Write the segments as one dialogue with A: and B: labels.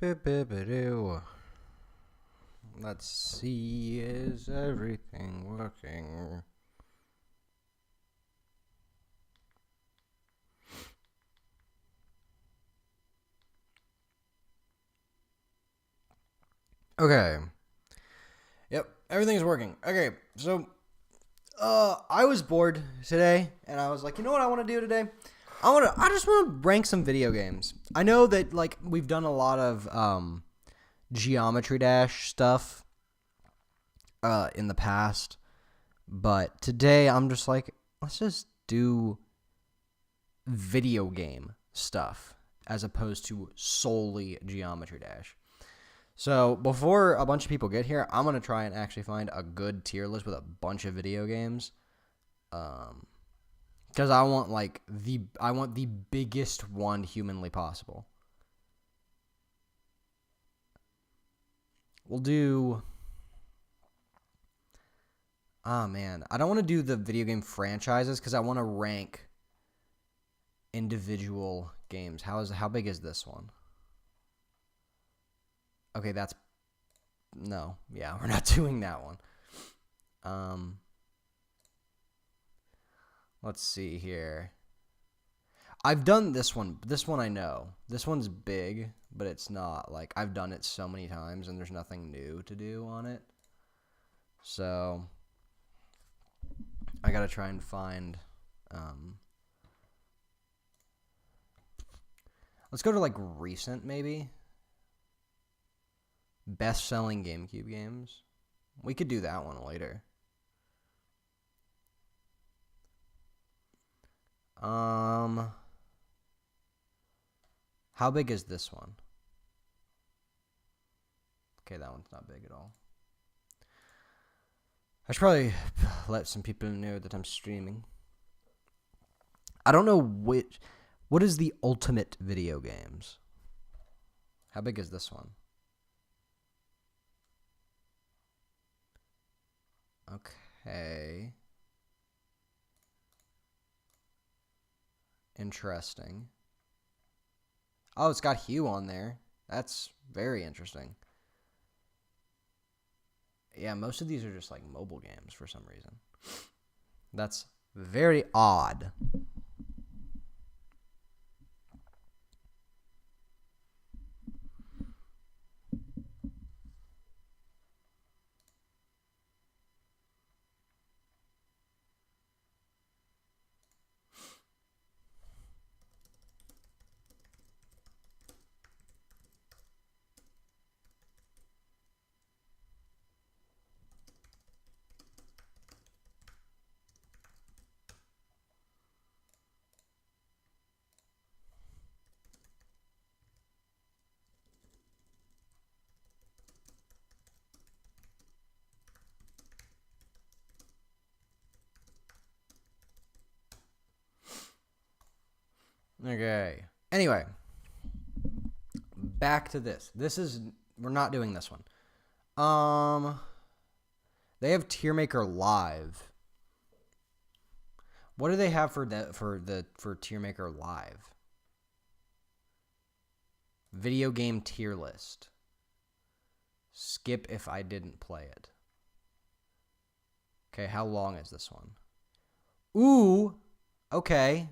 A: Boo-boo-boo-doo. Let's see, is everything working? Okay. Yep, everything's working. Okay, so I was bored today, and I was like, you know what I want to do today? I just want to rank some video games. I know that like we've done a lot of Geometry Dash stuff in the past, but today I'm just like, let's just do video game stuff as opposed to solely Geometry Dash. So before a bunch of people get here, I'm gonna try and actually find a good tier list with a bunch of video games, because I want the biggest one humanly possible. We'll do. Oh man, I don't want to do the video game franchises because I want to rank individual games. How big is this one? Okay, that's no. Yeah, we're not doing that one. Let's see here. I've done this one. This one I know. This one's big, but it's not like I've done it so many times and there's nothing new to do on it. So I gotta try and find. Let's go to like recent maybe. Best-selling GameCube games. We could do that one later. How big is this one? Okay, that one's not big at all. I should probably let some people know that I'm streaming. I don't know what is the ultimate video games? How big is this one? Okay. Interesting. Oh, it's got Hue on there. That's very interesting. Yeah, most of these are just like mobile games for some reason. That's very odd. Okay. Anyway, back to this. We're not doing this one. They have Tiermaker Live. What do they have for Tiermaker Live? Video game tier list. Skip if I didn't play it. Okay, how long is this one? Ooh, okay.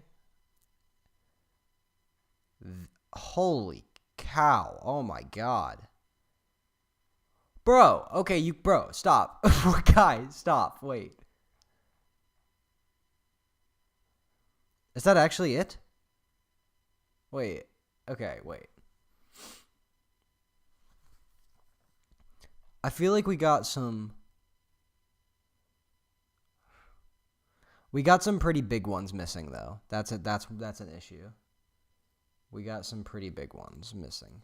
A: Holy cow. Oh my god. Bro, okay, bro, stop. Guys, stop. Wait. Is that actually it? Wait. Okay, wait. I feel like we got some pretty big ones missing though. That's an issue. We got some pretty big ones missing.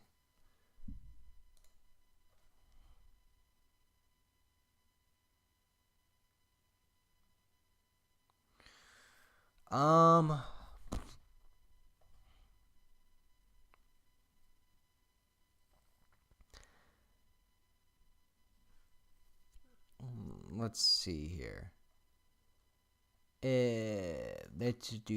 A: Let's see here. Let's do.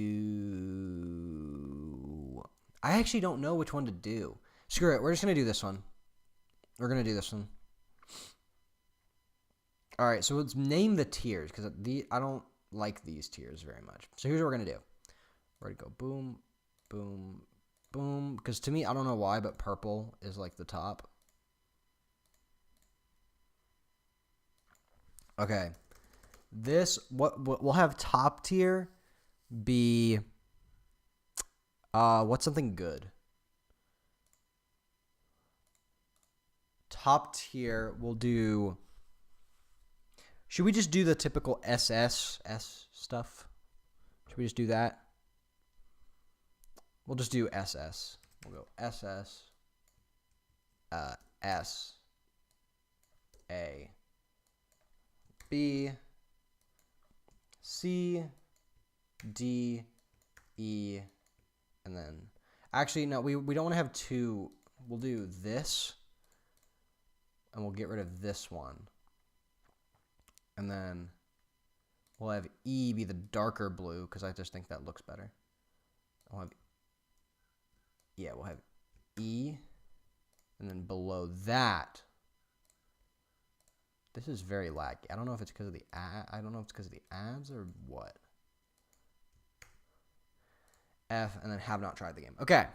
A: I actually don't know which one to do. Screw it. We're just going to do this one. We're going to do this one. All right, so let's name the tiers because I don't like these tiers very much. So here's what we're going to do. We're going to go boom, boom, boom. Because to me, I don't know why, but purple is like the top. Okay. What we'll have top tier be what's something good? Top tier we'll do. Should we just do the typical S stuff? Should we just do that? We'll just do SS. We'll go SS S A B C D E and then actually no, we don't want to have two. We'll do this and we'll get rid of this one. And then we'll have E be the darker blue because I just think that looks better. We'll have E, and then below that, this is very laggy. I don't know if it's because of the ads or what. F, and then have not tried the game. Okay.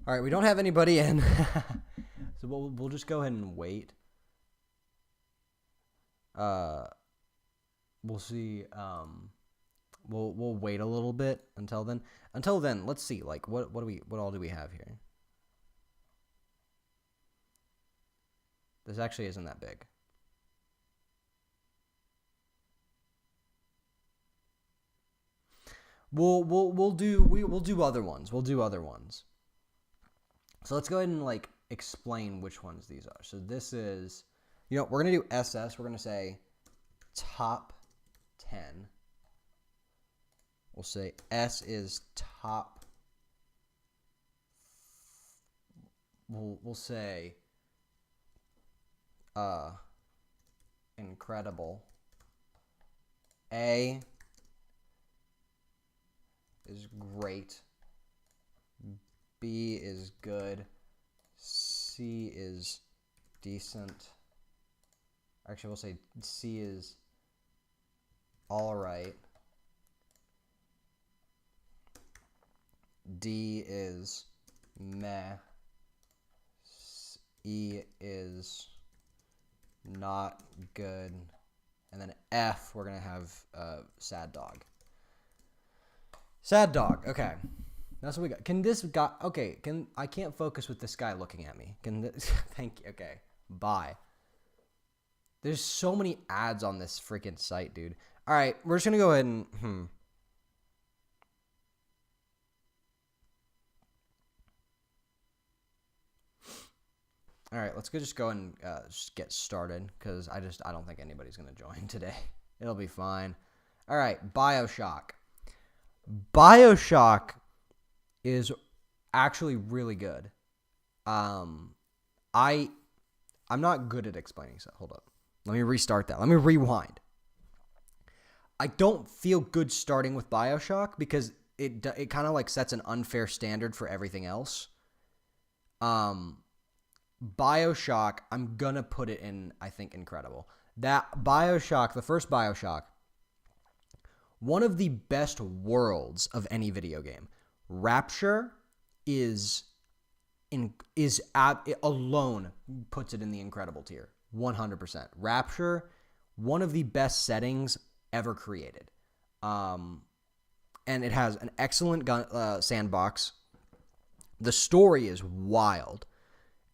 A: All right, we don't have anybody in, so we'll just go ahead and wait. We'll see. We'll wait a little bit until then. Until then, let's see. Like, what all do we have here? This actually isn't that big. We'll do other ones. We'll do other ones. So let's go ahead and like explain which ones these are. So this is, we're gonna do SS. We're gonna say top 10. We'll say S is top. We'll say incredible. A is great. B is good. C is decent. Actually, we'll say C is all right. D is meh. E is not good. And then F, we're going to have sad dog. Sad dog. Okay. That's what we got. Can this guy... Okay. I can't focus with this guy looking at me. Thank you. Okay. Bye. There's so many ads on this freaking site, dude. All right. We're just going to go ahead and... All right, let's just go and just get started because I don't think anybody's going to join today. It'll be fine. All right, BioShock. BioShock is actually really good. I'm not good at explaining stuff. Hold up. Let me restart that. Let me rewind. I don't feel good starting with BioShock because it kind of like sets an unfair standard for everything else. BioShock, I'm gonna put it in, I think, incredible. That BioShock, the first BioShock, one of the best worlds of any video game. Rapture alone puts it in the incredible tier, 100%. Rapture, one of the best settings ever created, and it has an excellent sandbox. The story is wild.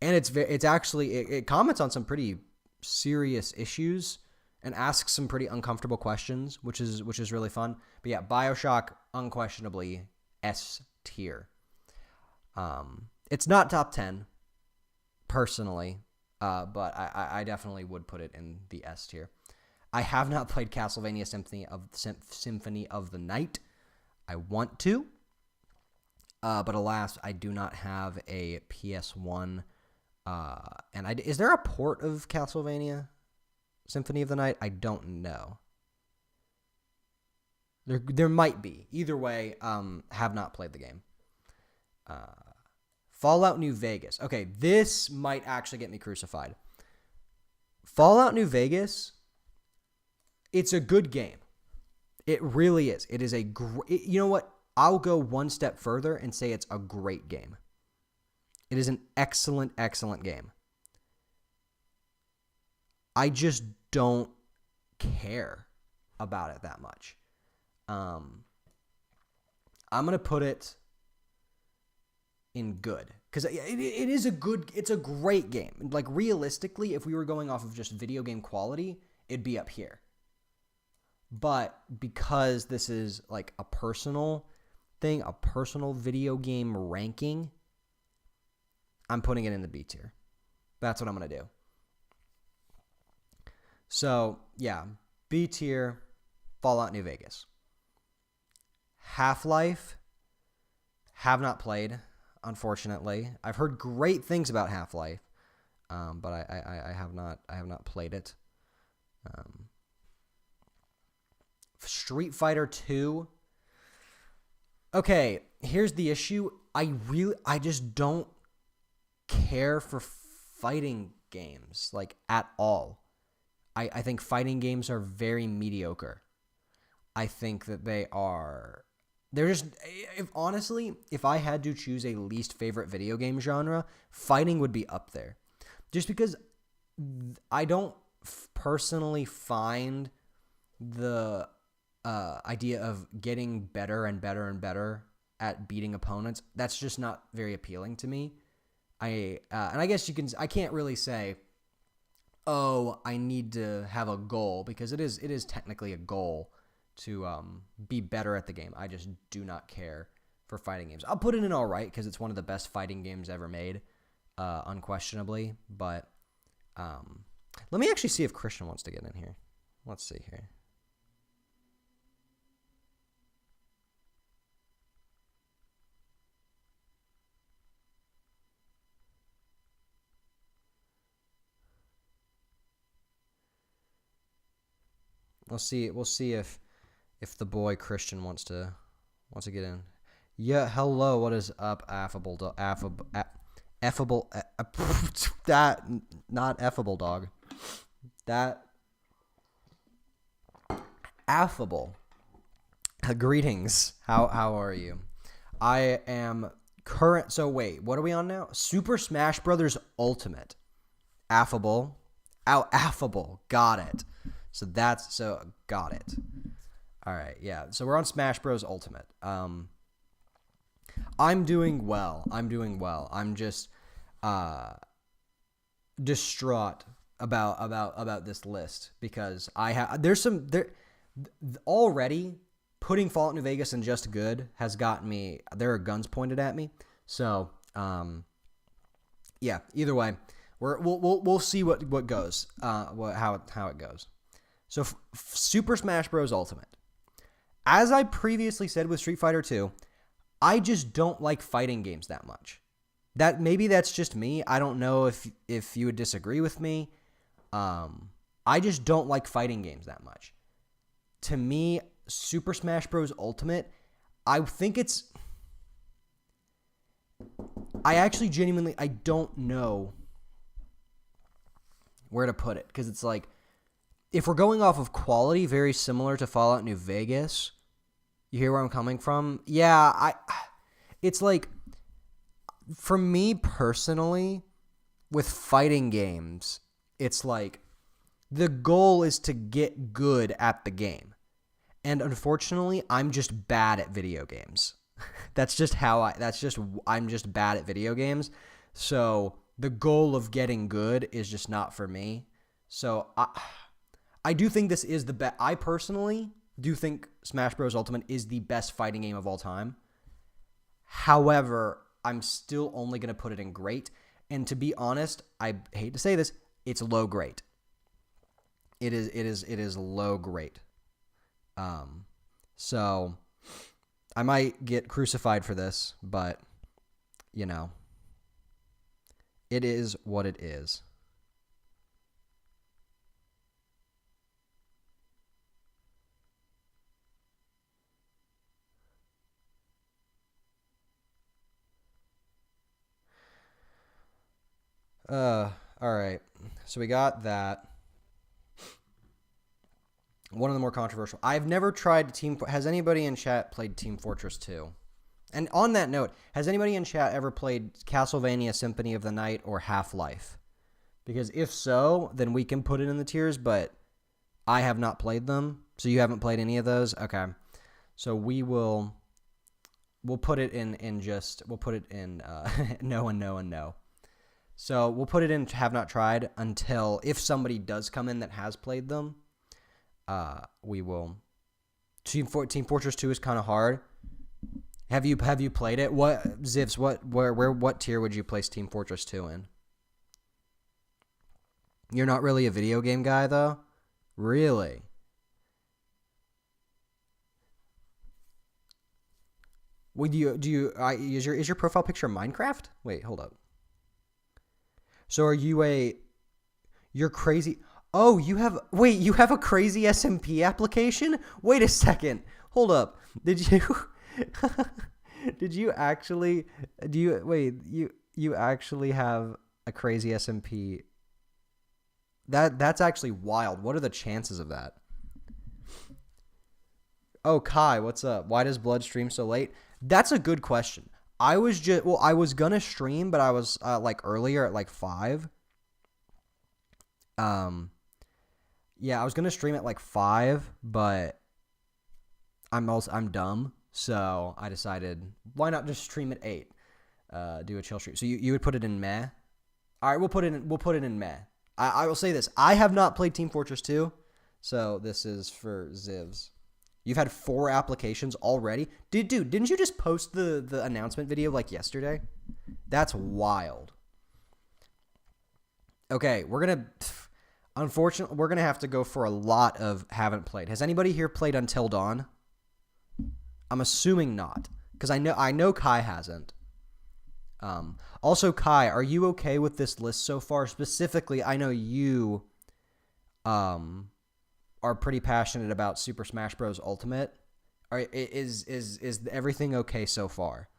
A: And it comments on some pretty serious issues and asks some pretty uncomfortable questions, which is really fun. But yeah, BioShock unquestionably S tier. It's not top 10 personally, but I definitely would put it in the S tier. I have not played Castlevania Symphony of the Night. I want to, but alas, I do not have a PS1. Is there a port of Castlevania Symphony of the Night? I don't know. There might be. Either way, have not played the game. Fallout New Vegas. Okay, this might actually get me crucified. Fallout New Vegas, it's a good game. It really is. It is a great, you know what? I'll go one step further and say it's a great game. It is an excellent, excellent game. I just don't care about it that much. I'm going to put it in good because it is it's a great game. Like realistically, if we were going off of just video game quality, it'd be up here. But because this is like a personal thing, a personal video game ranking, I'm putting it in the B tier. That's what I'm going to do. So, yeah, B tier, Fallout New Vegas. Half-Life, have not played, unfortunately. I've heard great things about Half-Life, but I have not played it. Street Fighter 2. Okay, here's the issue. I just don't care for fighting games, like, at all. I think fighting games are very mediocre. I think that they're just, if I had to choose a least favorite video game genre, fighting would be up there. Just because I don't personally find the idea of getting better and better and better at beating opponents, that's just not very appealing to me. And I guess I can't really say, oh, I need to have a goal, because it is technically a goal to be better at the game. I just do not care for fighting games. I'll put it in all right because it's one of the best fighting games ever made, unquestionably. But let me actually see if Christian wants to get in here. Let's see here. We'll see if the boy Christian wants to get in. Yeah, hello. What is up, affable that not affable dog. That affable. Greetings. How are you? I am current. So wait, what are we on now? Super Smash Brothers Ultimate. Affable. Affable. Got it. So got it. All right, yeah. So we're on Smash Bros. Ultimate. I'm doing well. I'm just distraught about this list because already putting Fallout New Vegas in just good has gotten me. There are guns pointed at me. So yeah. Either way, we'll see what goes. How it goes. So Super Smash Bros. Ultimate. As I previously said with Street Fighter 2, I just don't like fighting games that much. Maybe that's just me. I don't know if you would disagree with me. I just don't like fighting games that much. To me, Super Smash Bros. Ultimate, I think I actually genuinely, I don't know where to put it, because it's like, if we're going off of quality, very similar to Fallout New Vegas, you hear where I'm coming from? Yeah, it's like, for me personally, with fighting games, it's like, the goal is to get good at the game. And unfortunately, I'm just bad at video games. I'm just bad at video games. So the goal of getting good is just not for me. So I do think this is the best. I personally do think Smash Bros. Ultimate is the best fighting game of all time. However, I'm still only going to put it in great. And to be honest, I hate to say this, it's low great. It is low great. So I might get crucified for this, but you know, it is what it is. All right. So we got that. One of the more controversial. I've never tried Team. Has anybody in chat played Team Fortress 2? And on that note, has anybody in chat ever played Castlevania Symphony of the Night or Half-Life? Because if so, then we can put it in the tiers, but I have not played them. So you haven't played any of those? Okay. So we'll put it in no and no and no. So we'll put it in have not tried until if somebody does come in that has played them, we will. Team Fortress 2 is kind of hard. Have you played it? What Zivs? What tier would you place Team Fortress 2 in? You're not really a video game guy though, really? Would you is your profile picture Minecraft? Wait, hold up. So are you you're crazy? Oh, you have a crazy SMP application? Wait a second. Hold up. Did you did you actually you actually have a crazy SMP? That's actually wild. What are the chances of that? Oh, Kai, what's up? Why does Blood stream so late? That's a good question. I was gonna stream, but I was earlier at 5. Yeah, I was gonna stream at 5, but I'm dumb, so I decided why not just stream at 8. Do a chill stream. So you would put it in meh. All right, we'll put it in meh. I will say this: I have not played Team Fortress 2, so this is for Zivs. You've had 4 applications already? Didn't you just post the announcement video yesterday? That's wild. Okay, unfortunately, we're going to have to go for a lot of haven't played. Has anybody here played Until Dawn? I'm assuming not, because I know Kai hasn't. Also, Kai, are you okay with this list so far? Specifically, I know you are pretty passionate about Super Smash Bros. Ultimate. Is everything okay so far?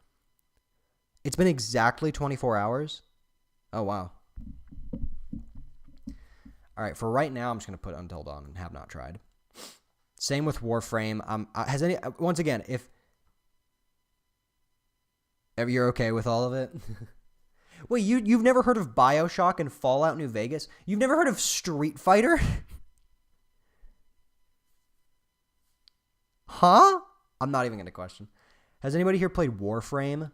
A: It's been exactly 24 hours. Oh, wow. All right, for right now, I'm just going to put Until Dawn and have not tried. Same with Warframe. Once again, if you're okay with all of it. Wait, you've never heard of BioShock and Fallout New Vegas? You've never heard of Street Fighter? Huh? I'm not even going to question. Has anybody here played Warframe?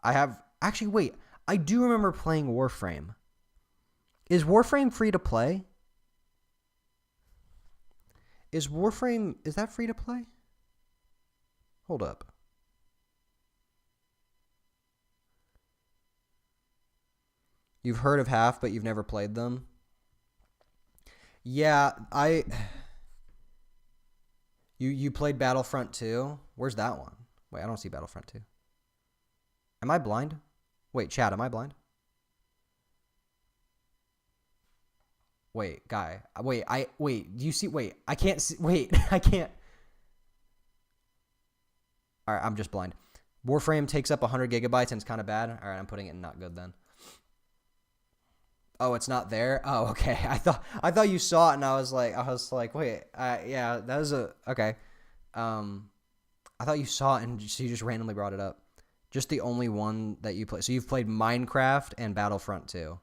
A: I have. Actually, wait. I do remember playing Warframe. Is Warframe free to play? Is that free to play? Hold up. You've heard of half, but you've never played them? Yeah, You played Battlefront 2? Where's that one? Wait, I don't see Battlefront 2. Am I blind? Wait, chat, am I blind? Wait, guy. Do you see? Wait, I can't see. Wait, I can't. All right, I'm just blind. Warframe takes up 100 gigabytes and it's kind of bad. All right, I'm putting it in not good then. Oh, it's not there? Oh, okay. I thought you saw it and I was like, wait, yeah, that was okay. I thought you saw it and so you just randomly brought it up. Just the only one that you play. So you've played Minecraft and Battlefront 2.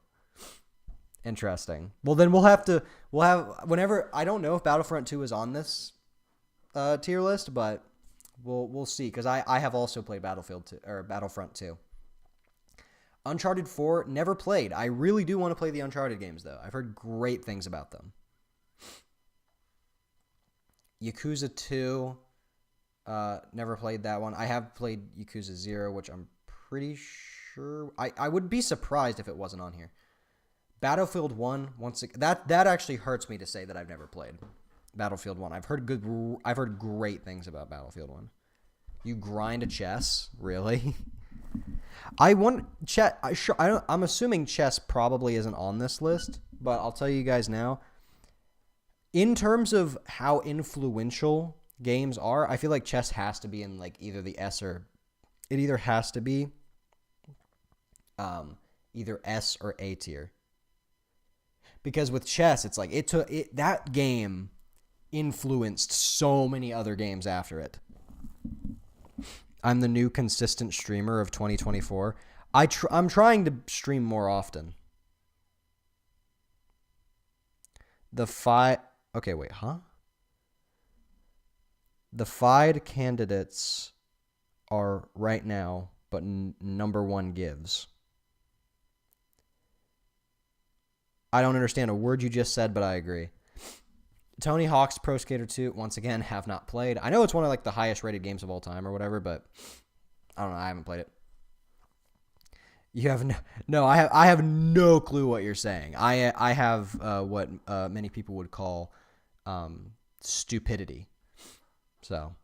A: Interesting. Well, then we'll have whenever, I don't know if Battlefront 2 is on this tier list, but we'll see, because I have also played Battlefront 2. Uncharted 4, never played. I really do want to play the Uncharted games, though. I've heard great things about them. Yakuza 2, never played that one. I have played Yakuza 0, which I'm pretty sure... I would be surprised if it wasn't on here. Battlefield 1, that actually hurts me to say that I've never played Battlefield 1. I've heard great things about Battlefield 1. You grind a chess? Really? I'm assuming chess probably isn't on this list, but I'll tell you guys now. In terms of how influential games are, I feel like chess has to be in either the S or it either has to be either S or A tier. Because with chess, it's like that game influenced so many other games after it. I'm the new consistent streamer of 2024. I'm trying to stream more often. Okay, wait, huh? The FIDE candidates are right now, but number one gives. I don't understand a word you just said, but I agree. Tony Hawk's Pro Skater 2, once again, have not played. I know it's one of like the highest rated games of all time or whatever, but I don't know. I haven't played it. You have no. I have no clue what you're saying. I have what many people would call stupidity. So,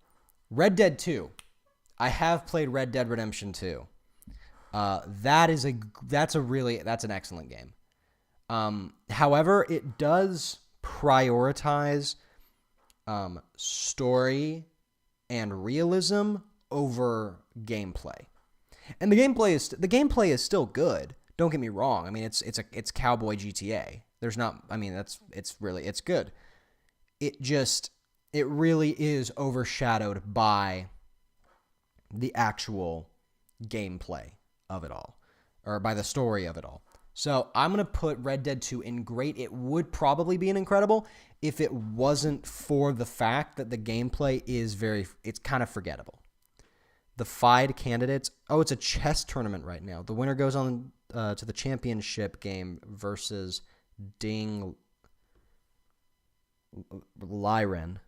A: Red Dead 2. I have played Red Dead Redemption 2. That's an excellent game. However, it does prioritize story and realism over gameplay. And the gameplay is still good. Don't get me wrong. I mean, it's cowboy GTA. It's good. It really is overshadowed by the actual gameplay of it all, or by the story of it all. So I'm going to put Red Dead 2 in great. It would probably be an incredible if it wasn't for the fact that the gameplay is it's kind of forgettable. The FIDE candidates, it's a chess tournament right now. The winner goes on to the championship game versus Ding Liren.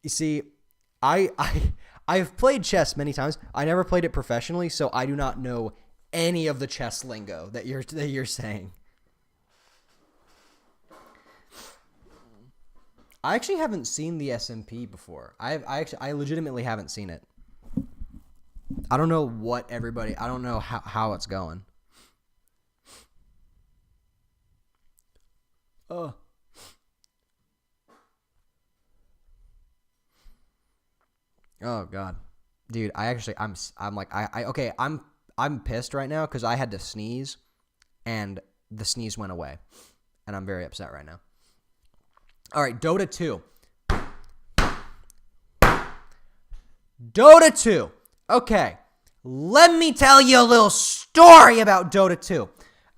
A: You see, I've played chess many times. I never played it professionally, so I do not know any of the chess lingo that you're saying. I actually haven't seen the SMP before. I legitimately haven't seen it. I don't know I don't know how it's going. Oh. Oh God. Dude, I'm pissed right now because I had to sneeze, and the sneeze went away, and I'm very upset right now. All right, Dota 2. Dota 2. Okay, let me tell you a little story about Dota 2.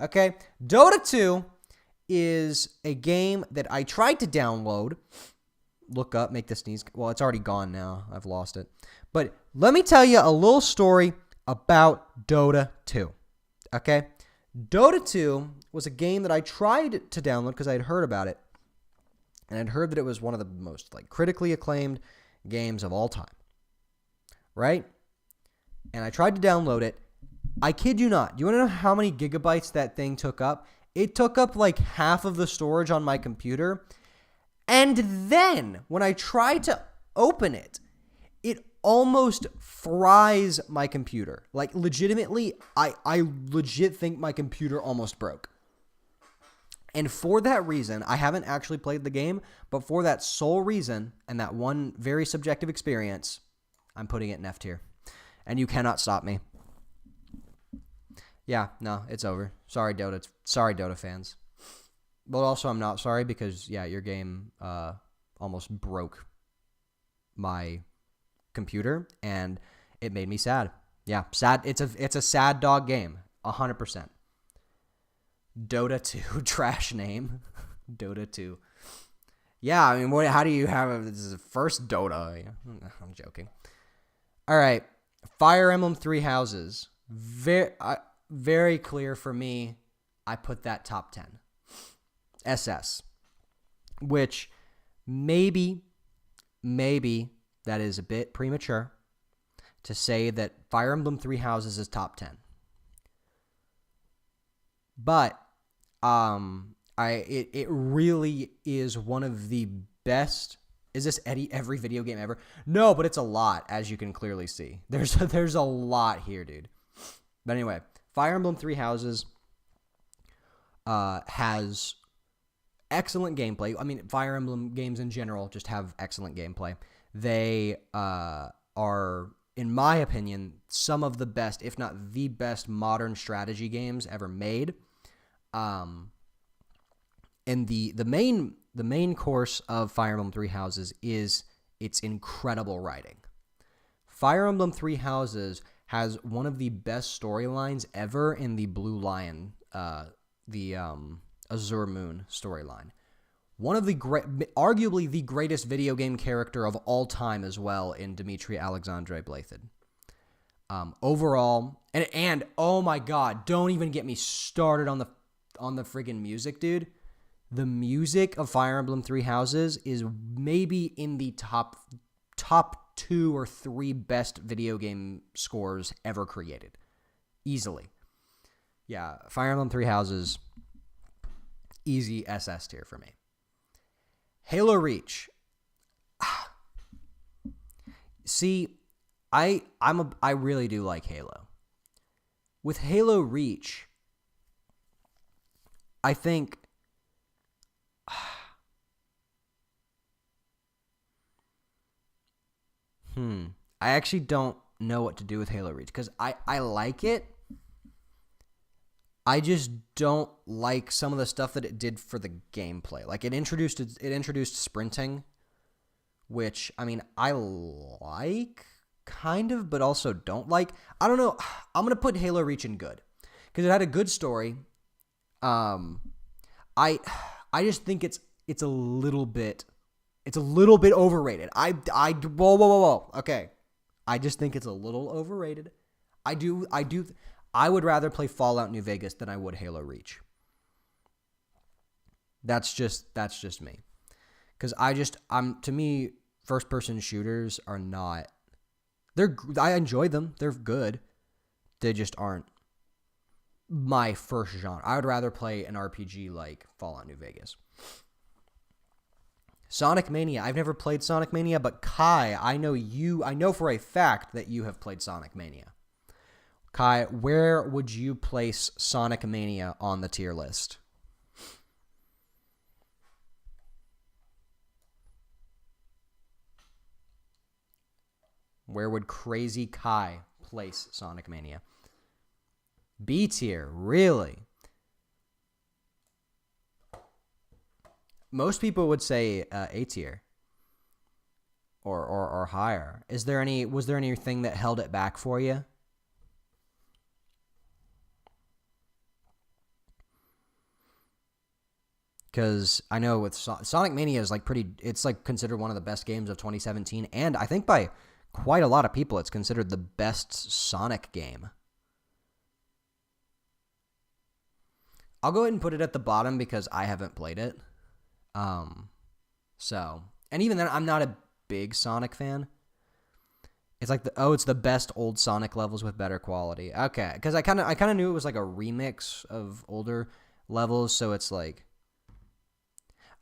A: Okay, Dota 2 is a game that I tried to download. Look up, make the sneeze. Well, it's already gone now. I've lost it. But let me tell you a little story about Dota 2. Okay? Dota 2 was a game that I tried to download because I had heard about it. And I'd heard that it was one of the most critically acclaimed games of all time. Right? And I tried to download it. I kid you not. Do you want to know how many gigabytes that thing took up? It took up half of the storage on my computer. And then when I tried to open it, it almost fries my computer. Legitimately, I legit think my computer almost broke. And for that reason, I haven't actually played the game, but for that sole reason and that one very subjective experience, I'm putting it in F tier. And you cannot stop me. Yeah, no, it's over. Sorry, Dota. Sorry, Dota fans. But also, I'm not sorry because, yeah, your game almost broke my computer, and it made me sad. Yeah, sad. It's a sad dog game, 100%. Dota 2, trash name. Dota 2. Yeah, I mean, how do you have this is the first Dota? I'm joking. All right, Fire Emblem Three Houses. Very clear for me. I put that top 10. SS, which maybe that is a bit premature to say that Fire Emblem Three Houses is top 10. But it really is one of the best. Is this every video game ever? No, but it's a lot, as you can clearly see. There's a lot here, dude. But anyway, Fire Emblem Three Houses has excellent gameplay. I mean, Fire Emblem games in general just have excellent gameplay. They are in my opinion, some of the best, if not the best, modern strategy games ever made. And the main course of Fire Emblem Three Houses is its incredible writing. Fire Emblem Three Houses has one of the best storylines ever in the Blue Lion, the Azure Moon storyline. One of the arguably the greatest video game character of all time as well in Dimitri Alexandre Blythed. Overall, and oh my God, don't even get me started on the friggin' music, dude. The music of Fire Emblem Three Houses is maybe in the top 2 or 3 best video game scores ever created. Easily. Yeah, Fire Emblem Three Houses, easy SS tier for me. Halo Reach. See, I really do like Halo. With Halo Reach, I think I actually don't know what to do with Halo Reach because I like it. I just don't like some of the stuff that it did for the gameplay. Like it introduced sprinting, which I mean I like kind of, but also don't like. I don't know. I'm gonna put Halo Reach in good because it had a good story. I just think it's a little bit overrated. Whoa. Okay. I just think it's a little overrated. I would rather play Fallout New Vegas than I would Halo Reach. That's just me. Cuz to me first person shooters are not I enjoy them. They're good. They just aren't my first genre. I would rather play an RPG like Fallout New Vegas. Sonic Mania. I've never played Sonic Mania, but Kai, I know for a fact that you have played Sonic Mania. Kai, where would you place Sonic Mania on the tier list? Where would Crazy Kai place Sonic Mania? B tier, really? Most people would say A tier or higher. Was there anything that held it back for you? Because I know with Sonic Mania is it's like considered one of the best games of 2017, and I think by quite a lot of people it's considered the best Sonic game. I'll go ahead and put it at the bottom because I haven't played it. And even then, I'm not a big Sonic fan. It's like it's the best old Sonic levels with better quality. Okay, because I kind of knew it was like a remix of older levels, so it's like,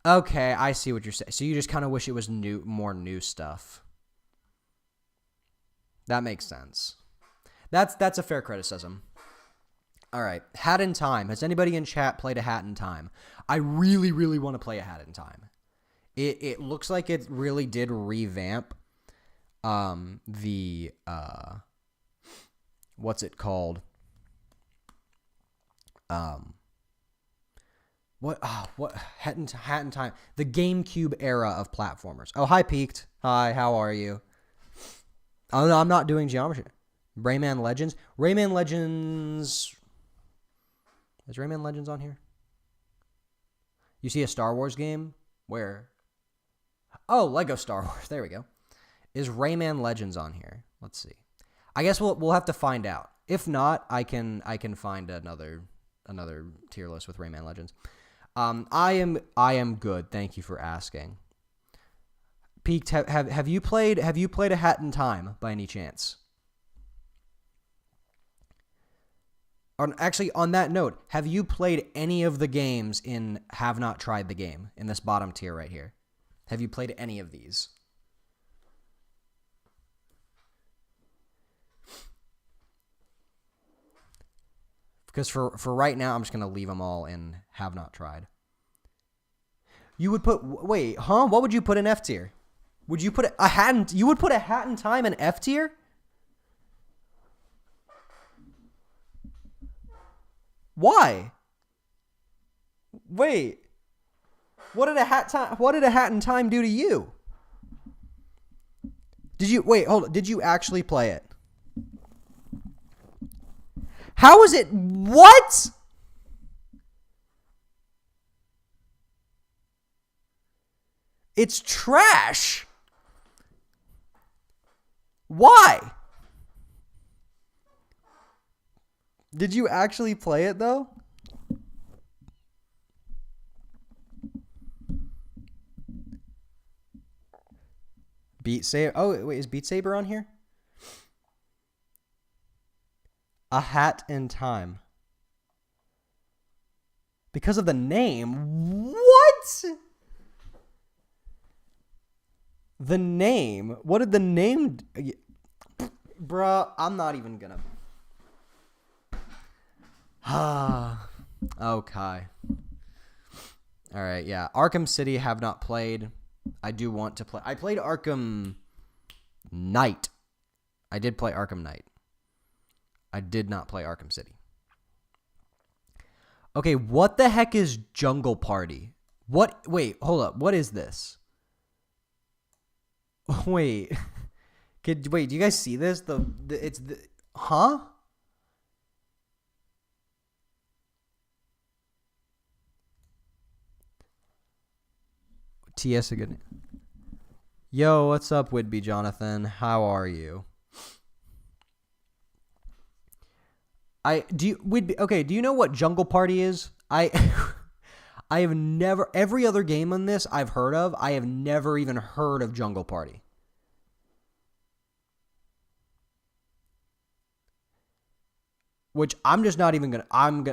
A: okay, I see what you're saying. So you just kind of wish it was more new stuff. That makes sense. That's a fair criticism. All right, Hat in Time. Has anybody in chat played a Hat in Time? I really, really want to play a Hat in Time. It looks like it really did revamp the what's it called? What Hat in Time? The GameCube era of platformers. Oh, hi Peaked. Hi, how are you? Oh no, I'm not doing geometry. Rayman Legends. Rayman Legends. Is Rayman Legends on here? You see a Star Wars game? Where? Oh, Lego Star Wars. There we go. Is Rayman Legends on here? Let's see. I guess we'll have to find out. If not, I can find another tier list with Rayman Legends. I am good. Thank you for asking. Peaked. Have you played a Hat in Time by any chance? Actually, on that note, have you played any of the games in Have Not Tried the Game in this bottom tier right here? Have you played any of these? Because for right now, I'm just going to leave them all in Have Not Tried. You would put... Wait, huh? What would you put in F tier? Would you put you would put a Hat in Time in F tier? Why? Wait. What did a hat in time do to you? Did you wait, hold on. Did you actually play it? How is it? What? It's trash. Why? Did you actually play it though? Beat Saber. Oh, wait, is Beat Saber on here? A Hat in Time. Because of the name. What? The name. What did the name... Bruh, I'm not even gonna... Okay. Alright, yeah. Arkham City have not played. I do want to play. I played Arkham Knight. I did play Arkham Knight. I did not play Arkham City. Okay, what the heck is Jungle Party? What? Wait, hold up. What is this? Wait. Wait, do you guys see this? Huh? TS again. Yo, what's up, Whidbey Jonathan? How are you? Do you know what Jungle Party is? I have never, every other game on this I've heard of, I have never even heard of Jungle Party. Which I'm just not even gonna, I'm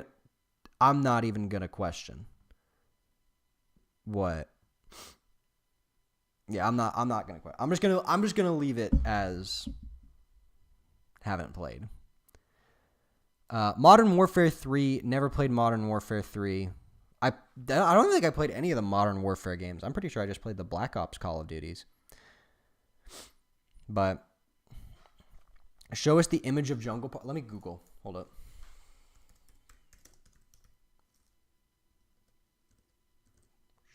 A: not even gonna question. What? Yeah, I'm not gonna question. I'm just gonna leave it as haven't played. Modern Warfare 3, never played Modern Warfare 3. I don't think I played any of the Modern Warfare games. I'm pretty sure I just played the Black Ops Call of Duties. But show us the image of Jungle Party. Let me Google. Hold up.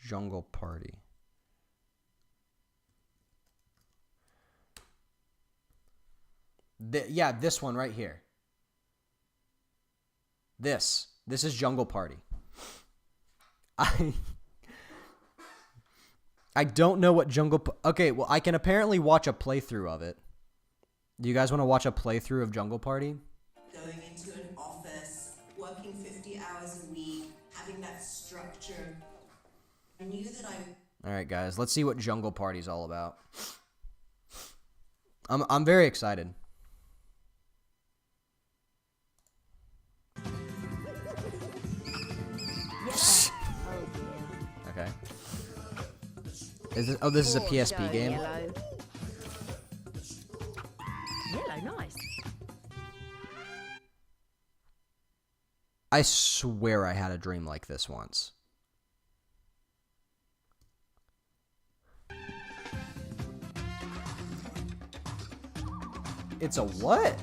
A: Jungle Party. Yeah, this one right here. This is Jungle Party. I don't know what okay, well, I can apparently watch a playthrough of it. Do you guys want to watch a playthrough of Jungle Party?
B: Going into an office, working 50 hours a week, having that structure. I knew that
A: All right, guys, let's see what Jungle Party's all about. I'm very excited. Okay. This is a PSP game?
C: Yellow, nice.
A: I swear I had a dream like this once. It's a what?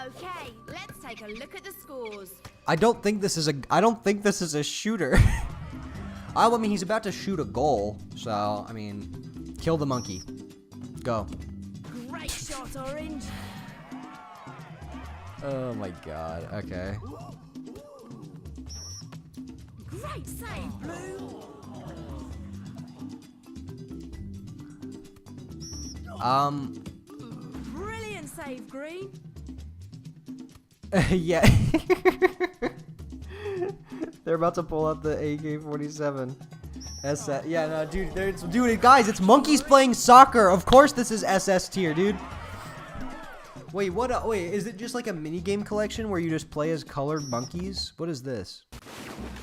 C: Okay, let's take a look at the scores.
A: I don't think this is a shooter. I mean, he's about to shoot a goal, so I mean, kill the monkey. Go.
C: Great shot, Orange.
A: Oh my god. Okay.
C: Great save, Blue. Brilliant save, Green.
A: Yeah. They're about to pull out the AK-47. SS. Yeah, no, dude, guys, it's monkeys playing soccer. Of course, this is SS tier, dude. Wait, what? Wait, is it just like a mini game collection where you just play as colored monkeys? What is this?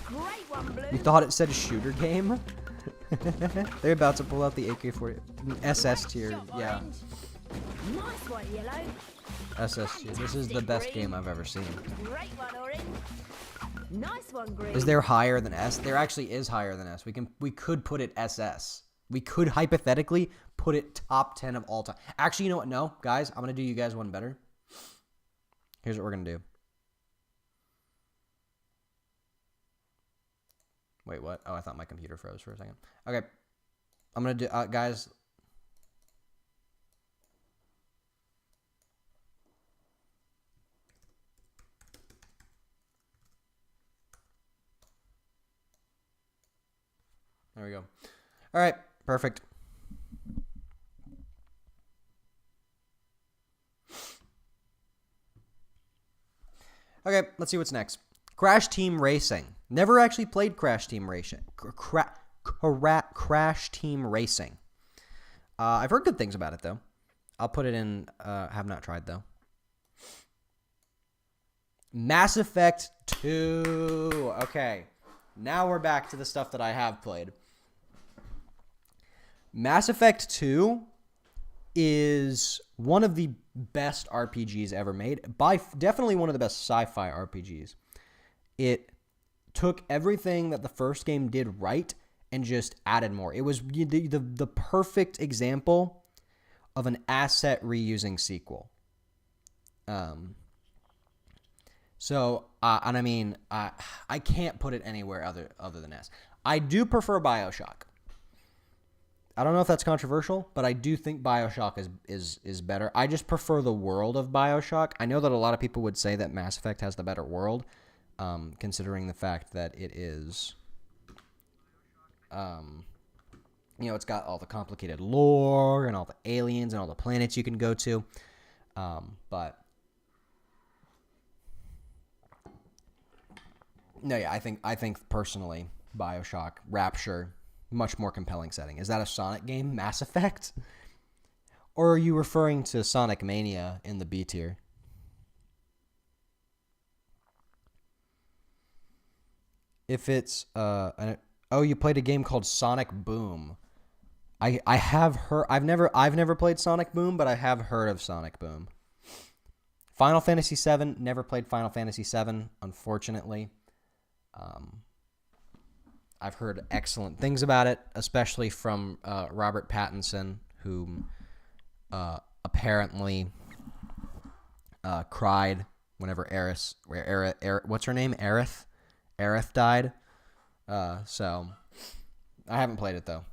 C: Great one, Blue.
A: You thought it said shooter game? They're about to pull out the AK-40 SS tier. Yeah.
C: Nice one, Yellow.
A: SS tier. This is the best game I've ever seen.
C: Great one, Orange. Nice one, Green.
A: Is there higher than S? There actually is higher than S. We could put it SS. We could hypothetically put it top 10 of all time. Actually, you know what? No, guys, I'm gonna do you guys one better. Here's what we're going to do. Wait, what? Oh, I thought my computer froze for a second. Okay. I'm going to do, guys. There we go. All right. Perfect. Okay, let's see what's next. Crash Team Racing. Never actually played Crash Team Racing. Crash Team Racing. I've heard good things about it, though. I'll put it in, have not tried, though. Mass Effect 2. Okay, now we're back to the stuff that I have played. Mass Effect 2 is one of the best RPGs ever made. Definitely one of the best sci-fi RPGs. It took everything that the first game did right and just added more. It was the perfect example of an asset reusing sequel. And I mean, I can't put it anywhere other than S. I do prefer BioShock. I don't know if that's controversial, but I do think BioShock is better. I just prefer the world of BioShock. I know that a lot of people would say that Mass Effect has the better world, considering the fact that it is, it's got all the complicated lore and all the aliens and all the planets you can go to. But no, yeah, I think personally, BioShock, Rapture, much more compelling setting. Is that a Sonic game, Mass Effect? Or are you referring to Sonic Mania in the B tier? If it's you played a game called Sonic Boom. I have heard. I've never played Sonic Boom, but I have heard of Sonic Boom. Final Fantasy VII. Never played Final Fantasy VII, unfortunately. I've heard excellent things about it, especially from Robert Pattinson, who apparently cried whenever what's her name? Aerith died. So I haven't played it though.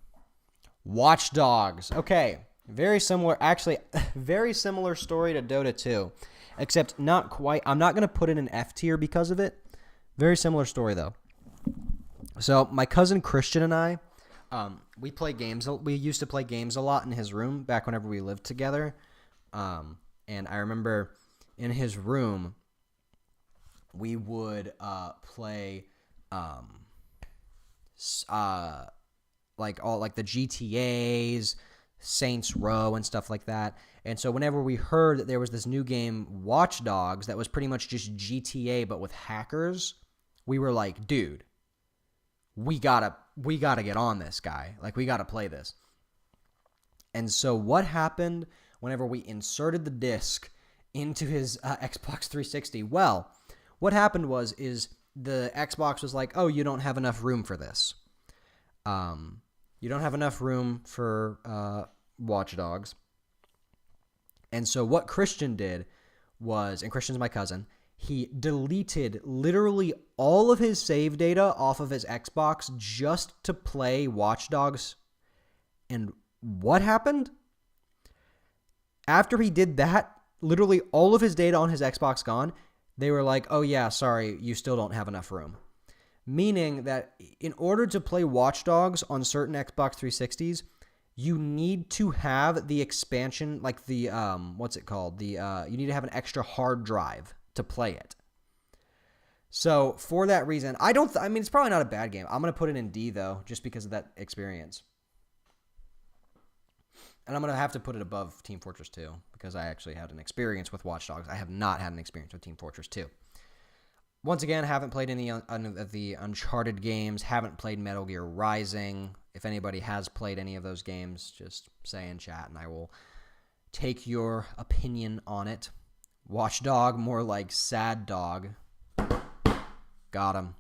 A: Watch Dogs. Okay, very similar. Actually, very similar story to Dota 2, except not quite. I'm not gonna put it in F tier because of it. Very similar story though. So my cousin Christian and I, we play games. We used to play games a lot in his room back whenever we lived together. And I remember in his room, we would play like the GTAs, Saints Row, and stuff like that. And so whenever we heard that there was this new game, Watch Dogs, that was pretty much just GTA but with hackers, we were like, dude, we gotta get on this, guy. Like, we gotta play this. And so what happened whenever we inserted the disc into his Xbox 360? Well, what happened is the Xbox was like, oh, you don't have enough room for this. You don't have enough room for Watch Dogs. And so what Christian did was, and Christian's my cousin, he deleted literally all of his save data off of his Xbox just to play Watch Dogs. And what happened? After he did that, literally all of his data on his Xbox gone, they were like, oh yeah, sorry, you still don't have enough room. Meaning that in order to play Watch Dogs on certain Xbox 360s, you need to have the expansion, like the, what's it called? You need to have an extra hard drive to play it. So for that reason, I mean, it's probably not a bad game. I'm going to put it in D though, just because of that experience. And I'm going to have to put it above Team Fortress 2 because I actually had an experience with Watch Dogs. I have not had an experience with Team Fortress 2. Once again, haven't played any of the Uncharted games, haven't played Metal Gear Rising. If anybody has played any of those games, just say in chat and I will take your opinion on it. Watch Dog, more like Sad Dog. Got him.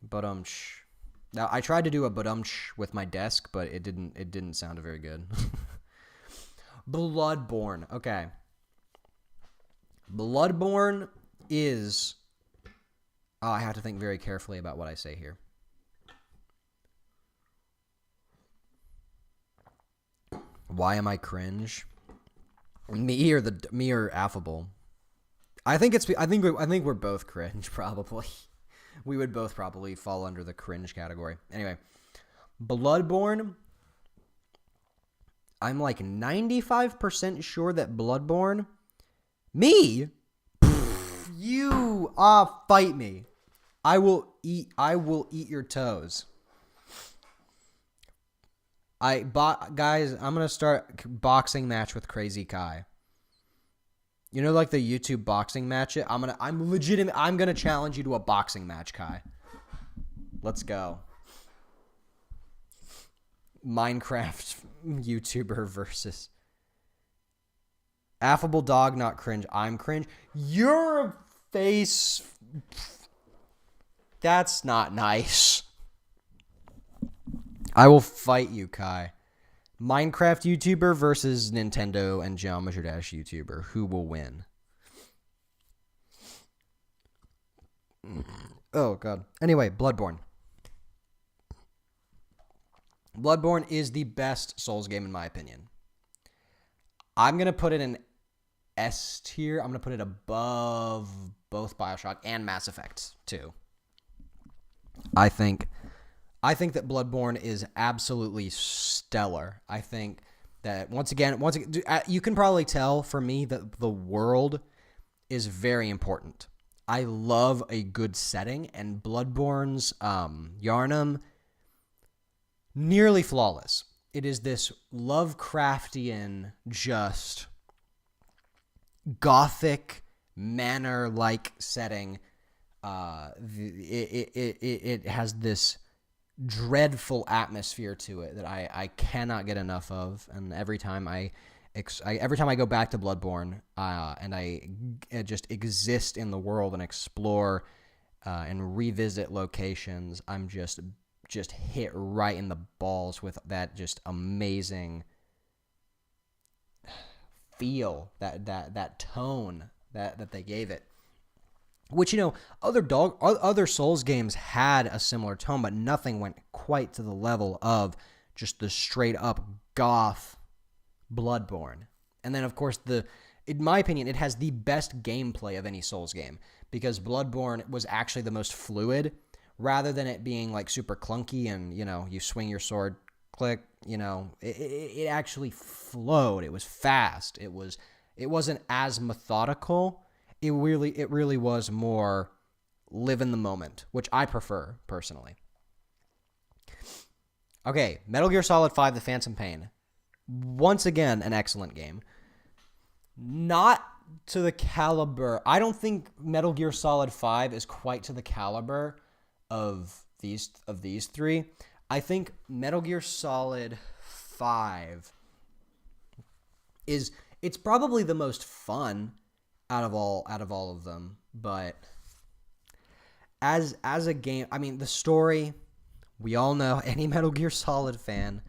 A: Badumch. Now, I tried to do a badumch with my desk, but it didn't sound very good. Bloodborne. Okay. Bloodborne is... Oh, I have to think very carefully about what I say here. Why am I cringe? Me or affable? I think we're both cringe, probably. We would both probably fall under the cringe category. Anyway, Bloodborne. I'm like 95% sure that Bloodborne. Me? You fight me. I will eat your toes. Guys, I'm gonna start boxing match with Crazy Kai. You know, like the YouTube boxing match. I'm gonna challenge you to a boxing match, Kai. Let's go. Minecraft YouTuber versus affable dog, not cringe. I'm cringe. Your face. That's not nice. I will fight you, Kai. Minecraft YouTuber versus Nintendo and Geometry Dash YouTuber. Who will win? Oh, God. Anyway, Bloodborne. Bloodborne is the best Souls game in my opinion. I'm going to put it in S tier. I'm going to put it above both BioShock and Mass Effect 2. I think that Bloodborne is absolutely stellar. I think that once again, you can probably tell for me that the world is very important. I love a good setting, and Bloodborne's Yharnam, nearly flawless. It is this Lovecraftian, just gothic manor-like setting. It has this dreadful atmosphere to it that I cannot get enough of, and every time I go back to Bloodborne and I just exist in the world and explore and revisit locations, I'm just hit right in the balls with that just amazing feel, that tone that they gave it. Which, you know, other Souls games had a similar tone, but nothing went quite to the level of just the straight up goth Bloodborne. And then, of course, in my opinion, it has the best gameplay of any Souls game, because Bloodborne was actually the most fluid, rather than it being like super clunky and, you know, you swing your sword, click, you know, it actually flowed. It was fast. It wasn't as methodical. It really was more live in the moment, which I prefer personally. Okay, Metal Gear Solid 5: The Phantom Pain. Once again, an excellent game. Not to the caliber. I don't think Metal Gear Solid 5 is quite to the caliber of these three. I think Metal Gear Solid 5 it's probably the most fun out of all of them, but as a game, I mean, the story, we all know, any Metal Gear Solid fan.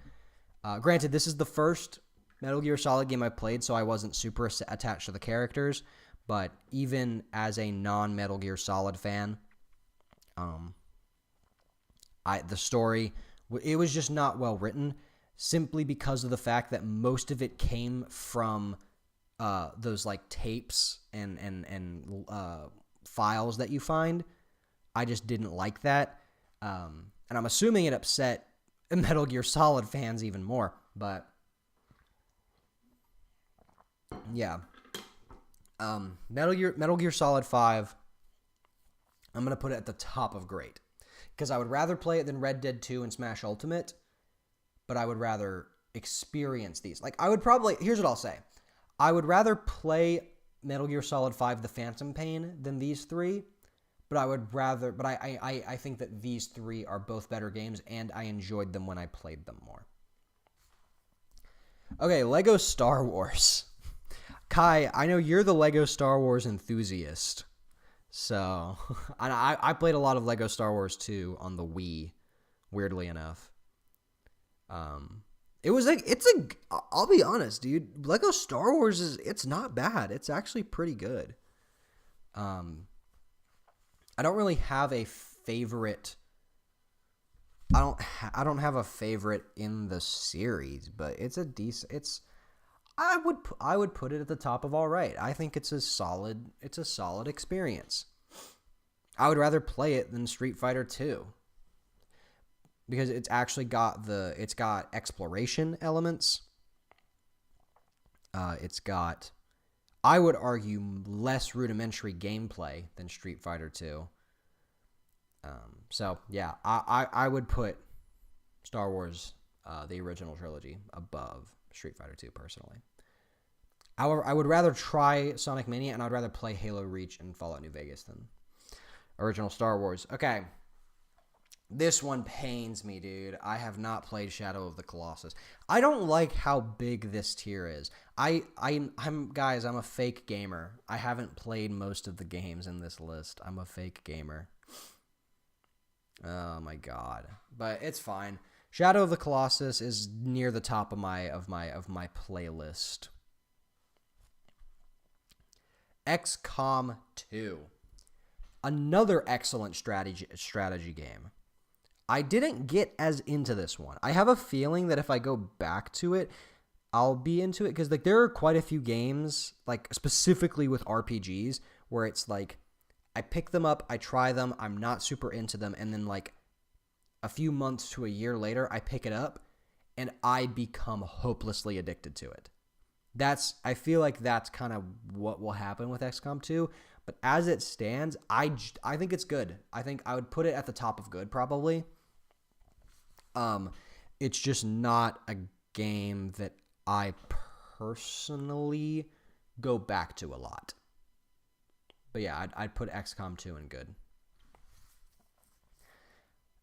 A: Granted, this is the first Metal Gear Solid game I played, so I wasn't super attached to the characters, but even as a non-Metal Gear Solid fan, the story, it was just not well written, simply because of the fact that most of it came from those like tapes and files that you find. I just didn't like that, and I'm assuming it upset Metal Gear Solid fans even more. But yeah, Metal Gear Solid 5. I'm gonna put it at the top of great, because I would rather play it than Red Dead 2 and Smash Ultimate, but I would rather experience these. Like, I would probably, here's what I'll say. I would rather play Metal Gear Solid 5: The Phantom Pain than these three, but I think that these three are both better games, and I enjoyed them when I played them more. Okay, Lego Star Wars. Kai, I know you're the Lego Star Wars enthusiast. So, I played a lot of Lego Star Wars 2 on the Wii, weirdly enough. I'll be honest, dude, Lego Star Wars it's not bad. It's actually pretty good. I don't really have a favorite. I don't have a favorite in the series, but it's a decent. I would put it at the top of all right. I think it's a solid experience. I would rather play it than Street Fighter 2 because it's actually got exploration elements. It's got, I would argue, less rudimentary gameplay than Street Fighter 2. So yeah, I would put Star Wars, the original trilogy, above Street Fighter 2 personally. However, I would rather try Sonic Mania, and I'd rather play Halo Reach and Fallout New Vegas than original Star Wars. Okay. This one pains me, dude. I have not played Shadow of the Colossus. I don't like how big this tier is. I'm guys, I'm a fake gamer. I haven't played most of the games in this list. I'm a fake gamer. Oh my god. But it's fine. Shadow of the Colossus is near the top of my playlist. XCOM 2. Another excellent strategy game. I didn't get as into this one. I have a feeling that if I go back to it, I'll be into it because like there are quite a few games, like specifically with RPGs, where it's like I pick them up, I try them, I'm not super into them, and then like a few months to a year later, I pick it up and I become hopelessly addicted to it. I feel like that's kind of what will happen with XCOM 2. But as it stands, I think it's good. I think I would put it at the top of good, probably. It's just not a game that I personally go back to a lot. But yeah, I'd put XCOM 2 in good.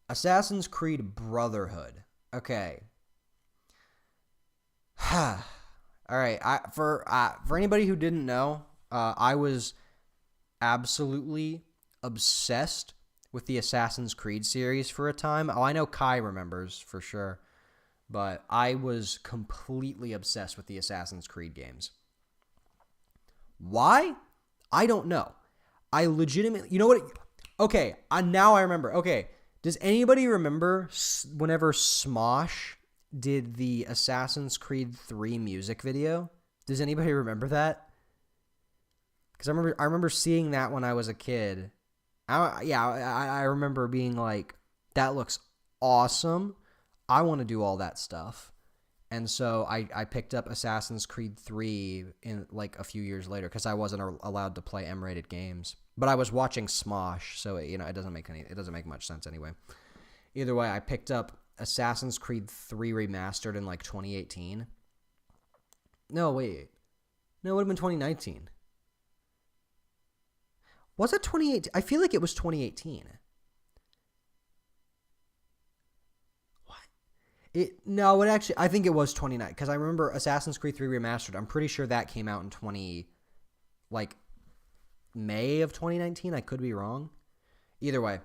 A: Assassin's Creed Brotherhood. Okay. All right. For anybody who didn't know, I was absolutely obsessed with the Assassin's Creed series for a time. Oh, I know Kai remembers for sure, but I was completely obsessed with the Assassin's Creed games. Why? I don't know. I legitimately, you know what? Okay, now I remember. Okay, does anybody remember whenever Smosh did the Assassin's Creed 3 music video? Does anybody remember that? Because I remember seeing that when I was a kid. I remember being like, that looks awesome. I want to do all that stuff. And so I picked up Assassin's Creed 3 in like a few years later because I wasn't allowed to play M-rated games. But I was watching Smosh, so it doesn't make much sense anyway. Either way, I picked up Assassin's Creed 3 Remastered in like 2018. No, wait. No, it would have been 2019. Was it 2018? I feel like it was 2018. What? I think it was 2019 because I remember Assassin's Creed 3 Remastered. I'm pretty sure that came out in May of 2019. I could be wrong. Either way,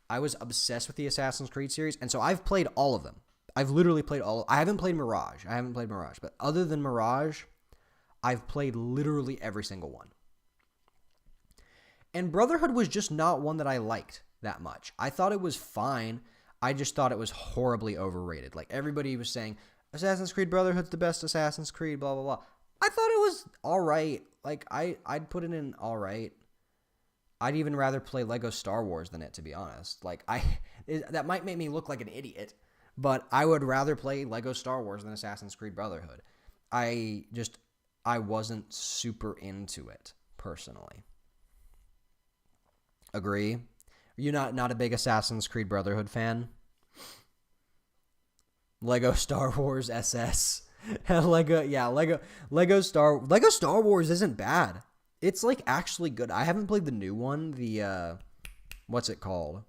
A: I was obsessed with the Assassin's Creed series, and so I've played all of them. I've literally played all. I haven't played Mirage. But other than Mirage, I've played literally every single one. And Brotherhood was just not one that I liked that much. I thought it was fine. I just thought it was horribly overrated. Like, everybody was saying, Assassin's Creed Brotherhood's the best Assassin's Creed, blah, blah, blah. I thought it was all right. Like, I'd put it in all right. I'd even rather play Lego Star Wars than it, to be honest. Like, that might make me look like an idiot, but I would rather play Lego Star Wars than Assassin's Creed Brotherhood. I wasn't super into it, personally. Agree? Are you not a big Assassin's Creed Brotherhood fan? Lego Star Wars SS. Lego Star Wars isn't bad. It's like actually good. I haven't played the new one, the what's it called?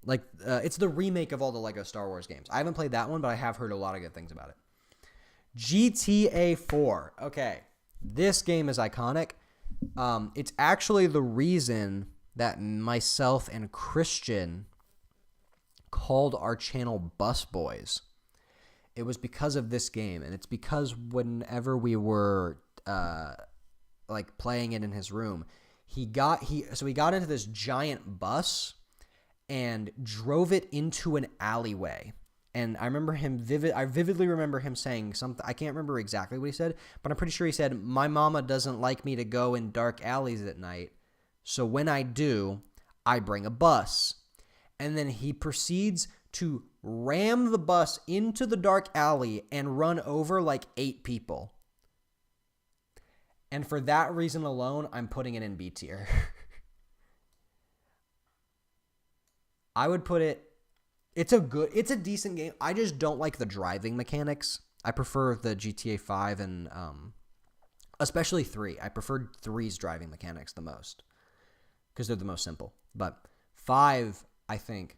A: It's the remake of all the Lego Star Wars games. I haven't played that one, but I have heard a lot of good things about it. GTA 4. Okay. This game is iconic. It's actually the reason that myself and Christian called our channel Bus Boys. It was because of this game, and it's because whenever we were playing it in his room, he got into this giant bus and drove it into an alleyway. And I vividly remember him saying something. I can't remember exactly what he said, but I'm pretty sure he said, "My mama doesn't like me to go in dark alleys at night. So when I do, I bring a bus." And then he proceeds to ram the bus into the dark alley and run over like 8 people. And for that reason alone, I'm putting it in B tier. I would put it, it's a decent game. I just don't like the driving mechanics. I prefer the GTA 5 and especially 3. I prefer 3's driving mechanics the most because they're the most simple. But 5, I think,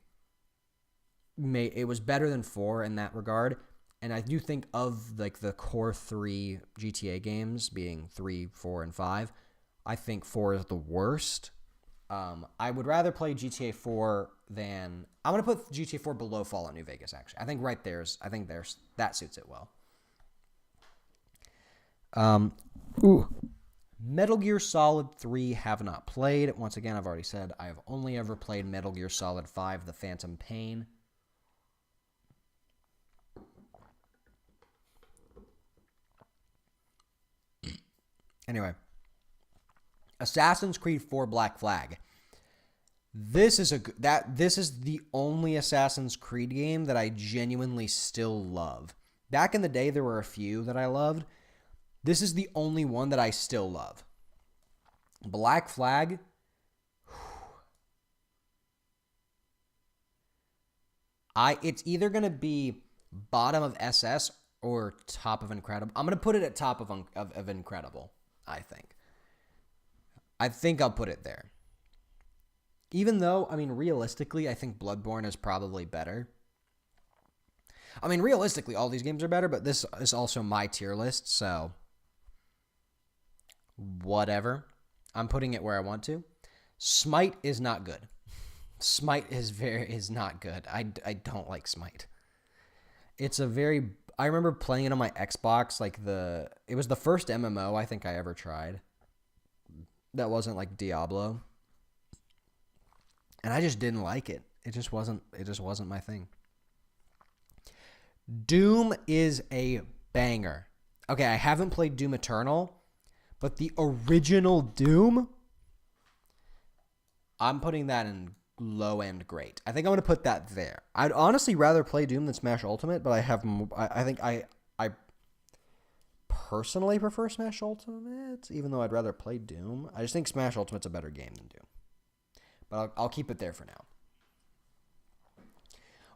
A: it was better than 4 in that regard. And I do think of like the core 3 GTA games being 3, 4, and 5, I think 4 is the worst. I would rather play GTA 4 than... I'm going to put GTA 4 below Fallout New Vegas, actually. I think that suits it well. Metal Gear Solid 3 have not played. Once again, I've already said I have only ever played Metal Gear Solid 5, The Phantom Pain. Anyway, Assassin's Creed 4 Black Flag. This is the only Assassin's Creed game that I genuinely still love. Back in the day, there were a few that I loved. This is the only one that I still love. Black Flag. It's either going to be bottom of SS or top of Incredible. I'm going to put it at top of Incredible, I think. I think I'll put it there. Even though, I mean, realistically, I think Bloodborne is probably better. I mean, realistically, all these games are better, but this is also my tier list, so whatever. I'm putting it where I want to. Smite is not good. Smite is not good. I don't like Smite. It's a very... I remember playing it on my Xbox, it was the first MMO I think I ever tried. That wasn't like Diablo. And I just didn't like it. It just wasn't my thing. Doom is a banger. Okay, I haven't played Doom Eternal, but the original Doom, I'm putting that in low end great. I think I'm going to put that there. I'd honestly rather play Doom than Smash Ultimate, but I think I personally prefer Smash Ultimate, even though I'd rather play Doom. I just think Smash Ultimate's a better game than Doom. But I'll keep it there for now.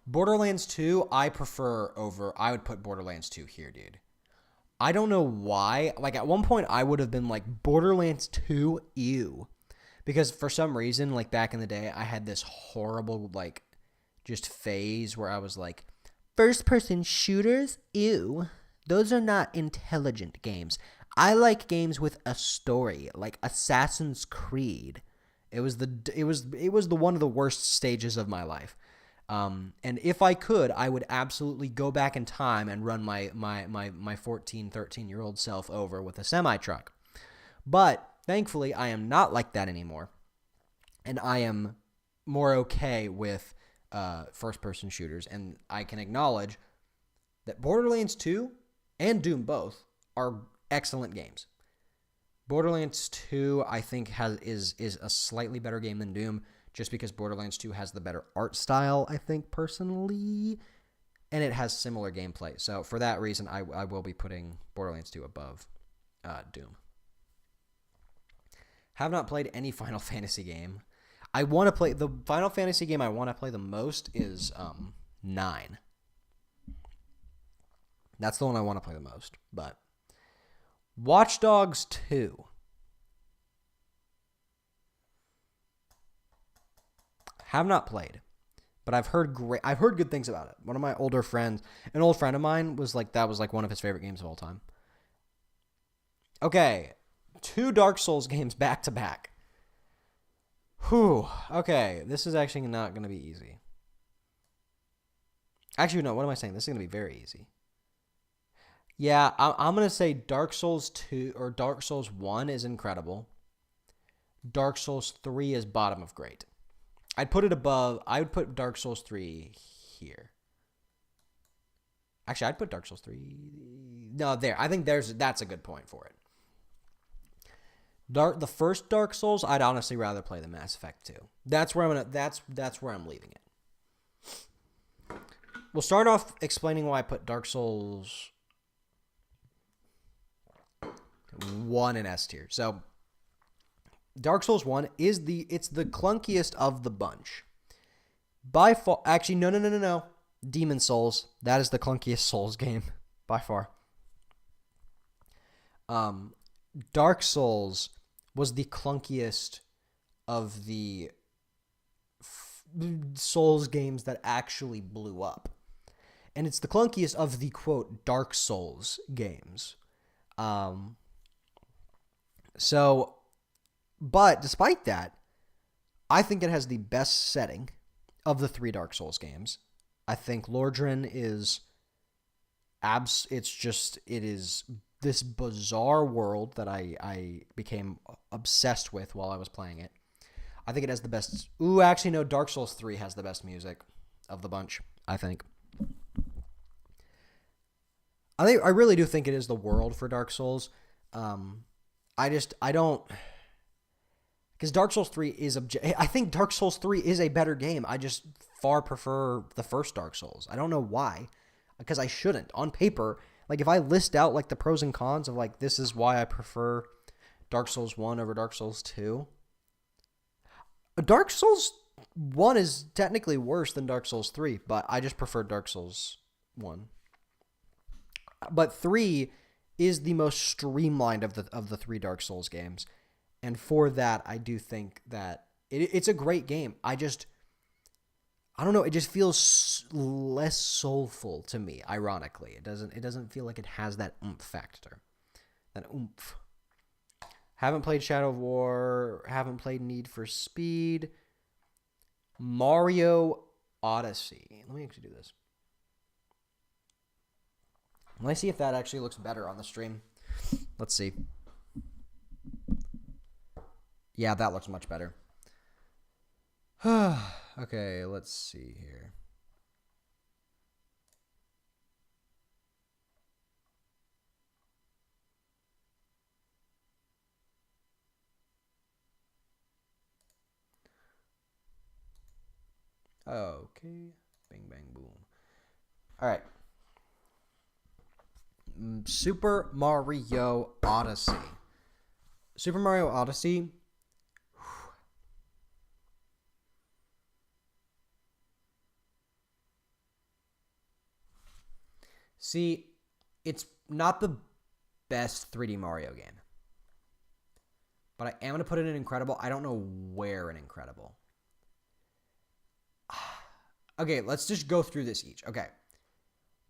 A: Borderlands 2, I would put Borderlands 2 here, dude. I don't know why. Like, at one point, I would have been like, Borderlands 2, ew. Because for some reason, like, back in the day, I had this horrible, like, just phase where I was like, first-person shooters? Ew. Those are not intelligent games. I like games with a story, like Assassin's Creed. It was the one of the worst stages of my life. And if I could, I would absolutely go back in time and run my 14, 13-year-old self over with a semi-truck. But thankfully, I am not like that anymore. And I am more okay with first-person shooters. And I can acknowledge that Borderlands 2 and Doom both are excellent games. Borderlands 2, I think, is a slightly better game than Doom, just because Borderlands 2 has the better art style, I think, personally, and it has similar gameplay. So for that reason, I will be putting Borderlands 2 above Doom. Have not played any Final Fantasy game. I want to play... The Final Fantasy game I want to play the most is 9. That's the one I want to play the most, but... Watch Dogs 2. Have not played, but I've heard good things about it. One of my older friends, an old friend of mine, was like one of his favorite games of all time. Okay, 2 Dark Souls games back to back. Whew. Okay, this is actually not going to be easy. Actually, no, what am I saying? This is going to be very easy. Yeah, I'm going to say Dark Souls 2 or Dark Souls 1 is incredible. Dark Souls 3 is bottom of great. I'd put it above. I would put Dark Souls 3 here. Actually, I'd put Dark Souls 3. No, there. I think that's a good point for it. The first Dark Souls, I'd honestly rather play the Mass Effect 2. That's where I'm leaving it. We'll start off explaining why I put Dark Souls 1 in S tier. So, Dark Souls 1 it's the clunkiest of the bunch. By far, actually, no. Demon Souls, that is the clunkiest Souls game by far. Dark Souls was the clunkiest of the Souls games that actually blew up. And it's the clunkiest of the, quote, Dark Souls games. But despite that, I think it has the best setting of the 3 Dark Souls games. I think Lordran is it is this bizarre world that I became obsessed with while I was playing it. I think it has the best. Ooh, actually, no. Dark Souls 3 has the best music of the bunch, I think. I really do think it is the world for Dark Souls. I don't. Because Dark Souls 3 is I think Dark Souls 3 is a better game. I just far prefer the first Dark Souls. I don't know why. Because I shouldn't. On paper, like if I list out like the pros and cons of like this is why I prefer Dark Souls 1 over Dark Souls 2. Dark Souls 1 is technically worse than Dark Souls 3, but I just prefer Dark Souls 1. But 3 is the most streamlined of the 3 Dark Souls games. And for that, I do think that it's a great game. I don't know. It just feels less soulful to me. Ironically, it doesn't feel like it has that oomph factor. That oomph. Haven't played Shadow of War. Haven't played Need for Speed. Mario Odyssey. Let me actually do this. Let me see if that actually looks better on the stream. Let's see. Yeah, that looks much better. Okay, let's see here. Okay. Bing, bang, boom. All right. Super Mario Odyssey. Super Mario Odyssey. See, it's not the best 3D Mario game. But I am going to put it in Incredible. I don't know where in Incredible. Okay, let's just go through this each. Okay.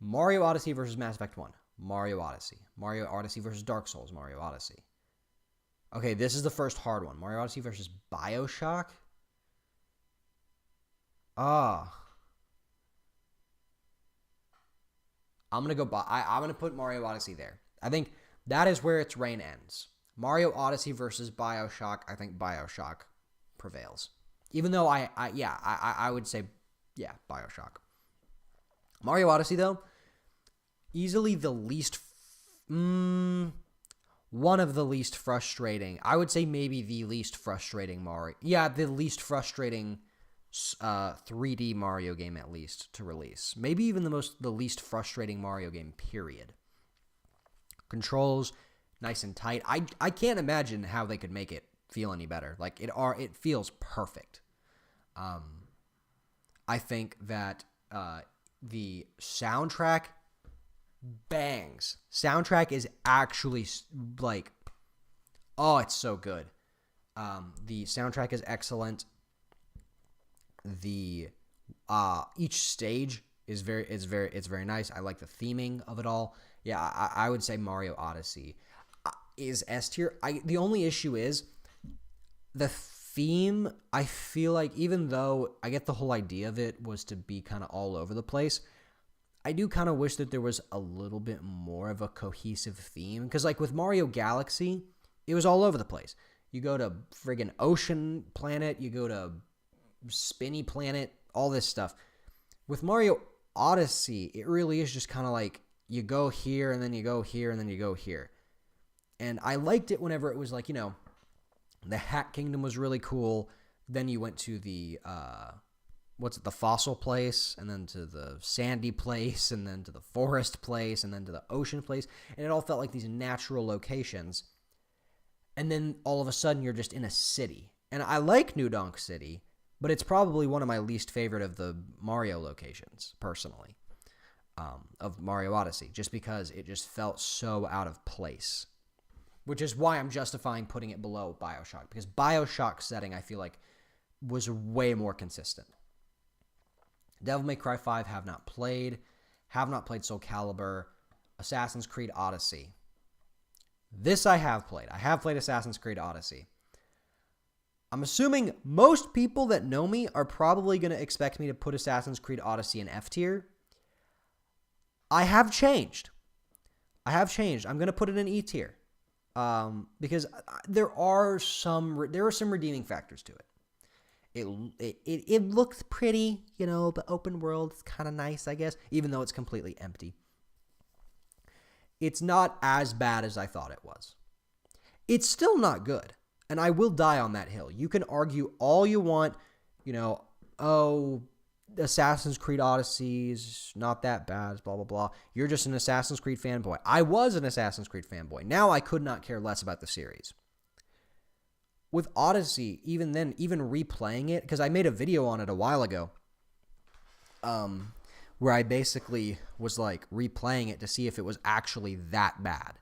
A: Mario Odyssey versus Mass Effect 1. Mario Odyssey. Mario Odyssey versus Dark Souls. Mario Odyssey. Okay, this is the first hard one. Mario Odyssey versus BioShock. I'm going to go I'm going to put Mario Odyssey there. I think that is where its reign ends. Mario Odyssey versus BioShock. I think BioShock prevails. Even though I would say yeah, BioShock. Mario Odyssey though, easily the least one of the least frustrating. I would say maybe the least frustrating Mario. Yeah, the least frustrating 3D Mario game at least to release. Maybe even the least frustrating Mario game, period. Controls nice and tight. I can't imagine how they could make it feel any better. Like it feels perfect. I think that the soundtrack bangs. Soundtrack is actually like, oh, it's so good. The soundtrack is excellent. The each stage is very nice. I like the theming of it all. Yeah, I would say Mario Odyssey is S tier. The only issue is the theme. I feel like even though I get the whole idea of it was to be kind of all over the place, I do kind of wish that there was a little bit more of a cohesive theme. Because like with Mario Galaxy, it was all over the place. You go to friggin' Ocean Planet. You go to Spinny Planet. All this stuff. With Mario Odyssey, it really is just kind of like you go here and then you go here and then you go here. And I liked it whenever it was like, the Hat Kingdom was really cool. Then you went to the, the fossil place, and then to the sandy place, and then to the forest place, and then to the ocean place. And it all felt like these natural locations. And then all of a sudden you're just in a city. And I like New Donk City, but it's probably one of my least favorite of the Mario locations, personally, of Mario Odyssey, just because it just felt so out of place. Which is why I'm justifying putting it below BioShock, because BioShock's setting, I feel like, was way more consistent. Devil May Cry 5 have not played Soul Calibur, Assassin's Creed Odyssey. This I have played. I have played Assassin's Creed Odyssey. I'm assuming most people that know me are probably going to expect me to put Assassin's Creed Odyssey in F tier. I have changed. I'm going to put it in E tier. Because there are some redeeming factors to it. It looks pretty, the open world is kind of nice, I guess, even though it's completely empty. It's not as bad as I thought it was. It's still not good, and I will die on that hill. You can argue all you want, Assassin's Creed Odyssey is not that bad, blah, blah, blah. You're just an Assassin's Creed fanboy. I was an Assassin's Creed fanboy. Now I could not care less about the series. With Odyssey, even then, even replaying it, because I made a video on it a while ago, where I basically was like replaying it to see if it was actually that bad.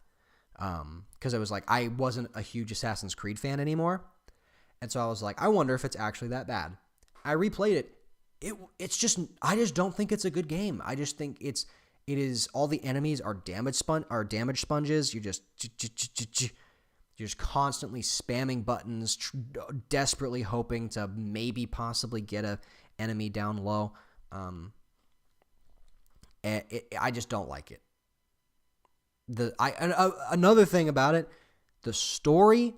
A: Because I was like, I wasn't a huge Assassin's Creed fan anymore. And so I was like, I wonder if it's actually that bad. I replayed it. It's just, I just don't think it's a good game. I just think it is, all the enemies are damage sponges. You're just constantly spamming buttons, desperately hoping to maybe possibly get a enemy down low. I just don't like it. Another thing about it, the story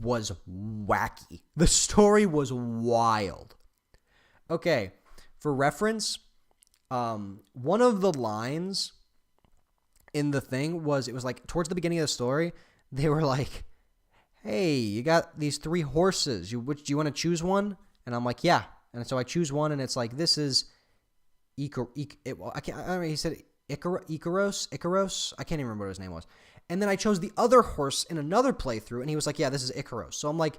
A: was wacky. The story was wild. Okay, for reference, one of the lines in the thing was, it was like towards the beginning of the story, they were like, hey, you got these 3 horses. Do you want to choose one? And I'm like, yeah. And so I choose one, and it's like, this is he said Icaros. I can't even remember what his name was. And then I chose the other horse in another playthrough, and he was like, yeah, this is Icaros. So I'm like,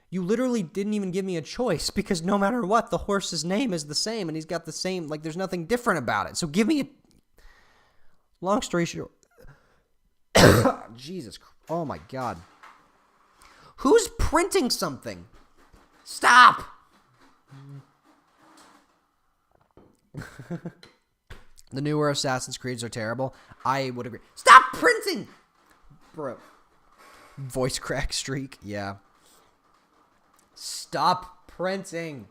A: you literally didn't even give me a choice, because no matter what, the horse's name is the same, and he's got the same, like, there's nothing different about it. So give me a... Long story short... Jesus Christ. Oh my God. Who's printing something? Stop! The newer Assassin's Creeds are terrible. I would agree. Stop printing! Bro. Voice crack streak. Yeah. Stop printing.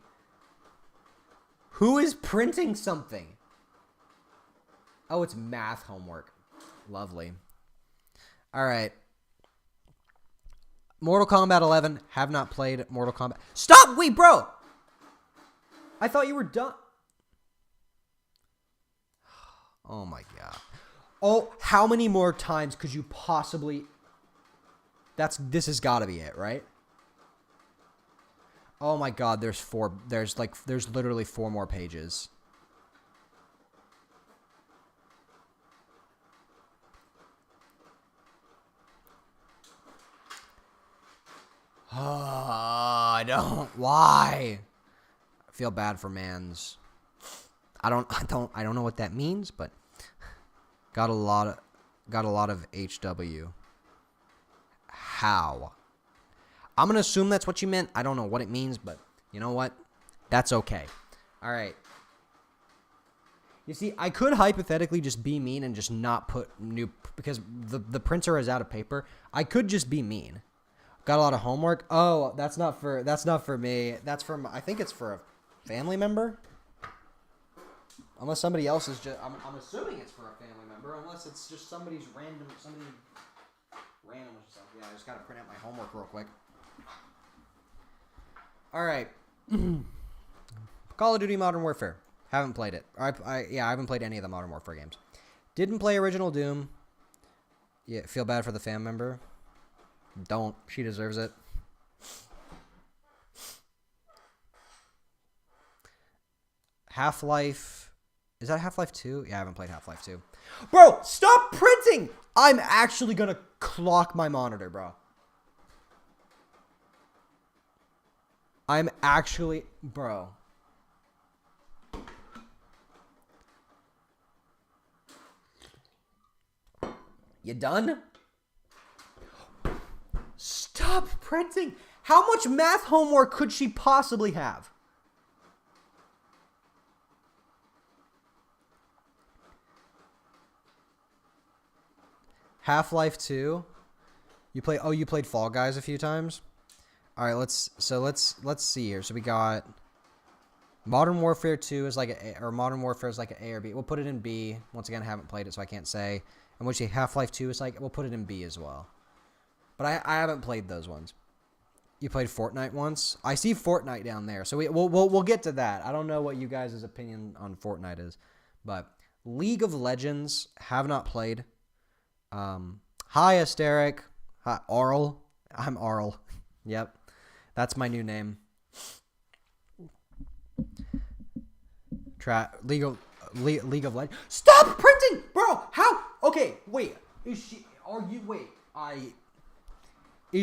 A: Who is printing something? Oh, it's math homework. Lovely. All right. Mortal Kombat 11. Have not played Mortal Kombat. Stop! Wait, bro! I thought you were done. Oh, my God. Oh, how many more times could you possibly... This has got to be it, right? Oh, my God. There's literally 4 more pages. I don't. Why? I feel bad for Mans. I don't know what that means, but got a lot of HW. How? I'm gonna assume that's what you meant. I don't know what it means, but you know what? That's okay. All right. You see, I could hypothetically just be mean and just not put new, because the printer is out of paper. I could just be mean. Got a lot of homework. Oh, that's not for me. That's from, I think it's for a family member. Unless somebody else is just, I'm assuming it's for a family member. Unless it's just somebody Random stuff. Yeah, I just gotta print out my homework real quick. All right. Call of Duty Modern Warfare. Haven't played it. I haven't played any of the Modern Warfare games. Didn't play Original Doom. Yeah, feel bad for the fan member. Don't. She deserves it. Half-Life. Is that Half-Life 2? Yeah, I haven't played Half-Life 2. Bro, stop printing! I'm actually gonna clock my monitor, bro. I'm actually... Bro. You done? Stop printing! How much math homework could she possibly have? Half-Life 2. You played Fall Guys a few times? All right, let's see here. So we got Modern Warfare 2 is like or Modern Warfare is like an A or B. We'll put it in B. Once again, I haven't played it, so I can't say. And we'll say Half-Life 2 is like, we'll put it in B as well. But I haven't played those ones. You played Fortnite once? I see Fortnite down there. So we'll get to that. I don't know what you guys' opinion on Fortnite is, but League of Legends have not played. Hi, Asteric. Hi, Arl. I'm Arl. Yep. That's my new name. League of Legends. Stop printing! Bro, how? Okay, wait. Is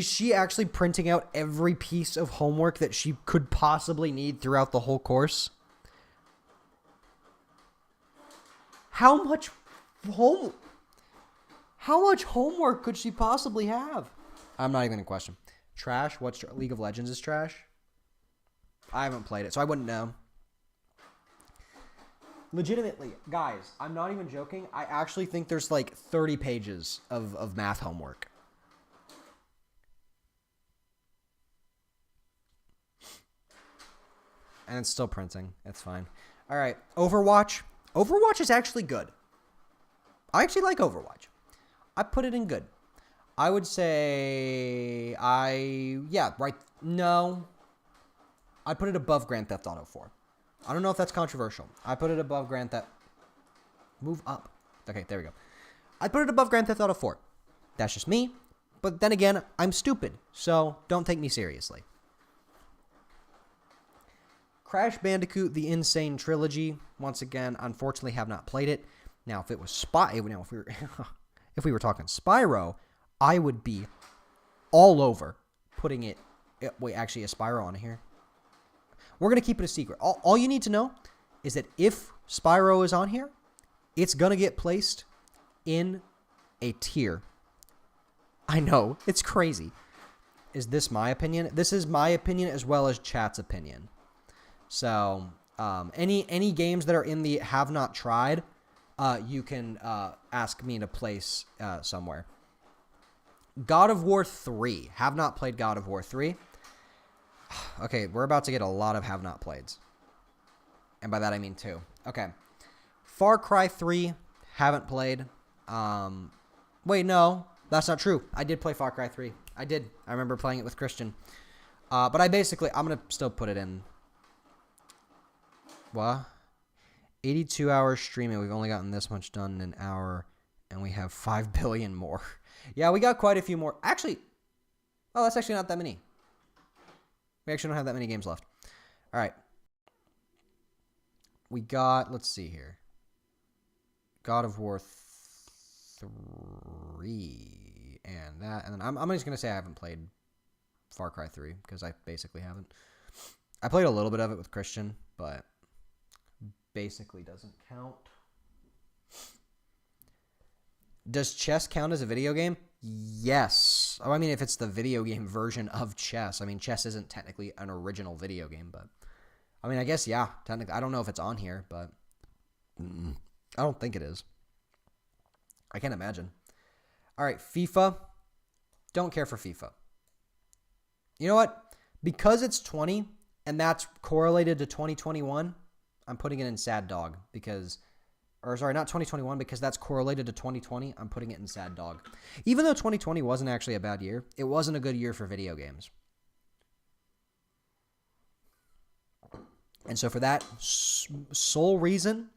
A: she actually printing out every piece of homework that she could possibly need throughout the whole course? How much homework could she possibly have? I'm not even in question. Trash? What's League of Legends is trash? I haven't played it, so I wouldn't know. Legitimately, guys, I'm not even joking. I actually think there's like 30 pages of math homework. And it's still printing. It's fine. All right, Overwatch. Overwatch is actually good. I actually like Overwatch. I put it in good. I would say no. I'd put it above Grand Theft Auto 4. I don't know if that's controversial. I put it above Grand Theft... Move up. Okay, there we go. I'd put it above Grand Theft Auto 4. That's just me. But then again, I'm stupid. So don't take me seriously. Crash Bandicoot: The Insane Trilogy. Once again, unfortunately have not played it. Now, if it was if we were talking Spyro, I would be all over putting it... Wait, actually, is Spyro on here? We're going to keep it a secret. All you need to know is that if Spyro is on here, it's going to get placed in a tier. I know, it's crazy. Is this my opinion? This is my opinion as well as chat's opinion. So, any games that are in the have not tried, you can ask me to place somewhere. God of War 3. Have not played God of War 3. Okay, we're about to get a lot of have not playeds. And by that I mean 2. Okay. Far Cry 3. Haven't played. Wait, no. That's not true. I did play Far Cry 3. I did. I remember playing it with Christian. But I'm going to still put it in. What? 82 hours streaming. We've only gotten this much done in an hour. And we have 5 billion more. Yeah, we got quite a few more. Actually, that's actually not that many. We actually don't have that many games left. All right. We got, let's see here. God of War 3 and that. And then I'm just going to say I haven't played Far Cry 3 because I basically haven't. I played a little bit of it with Christian, but basically doesn't count. Does chess count as a video game? Yes. Oh, I mean, if it's the video game version of chess. I mean, chess isn't technically an original video game, but... I mean, I guess, yeah, technically. I don't know if it's on here, but... I don't think it is. I can't imagine. All right, FIFA. Don't care for FIFA. You know what? Because it's 20, and that's correlated to 2021, I'm putting it in sad dog, because or sorry, not 2021 because that's correlated to 2020. I'm putting it in sad dog. Even though 2020 wasn't actually a bad year, it wasn't a good year for video games. And so for that sole reason,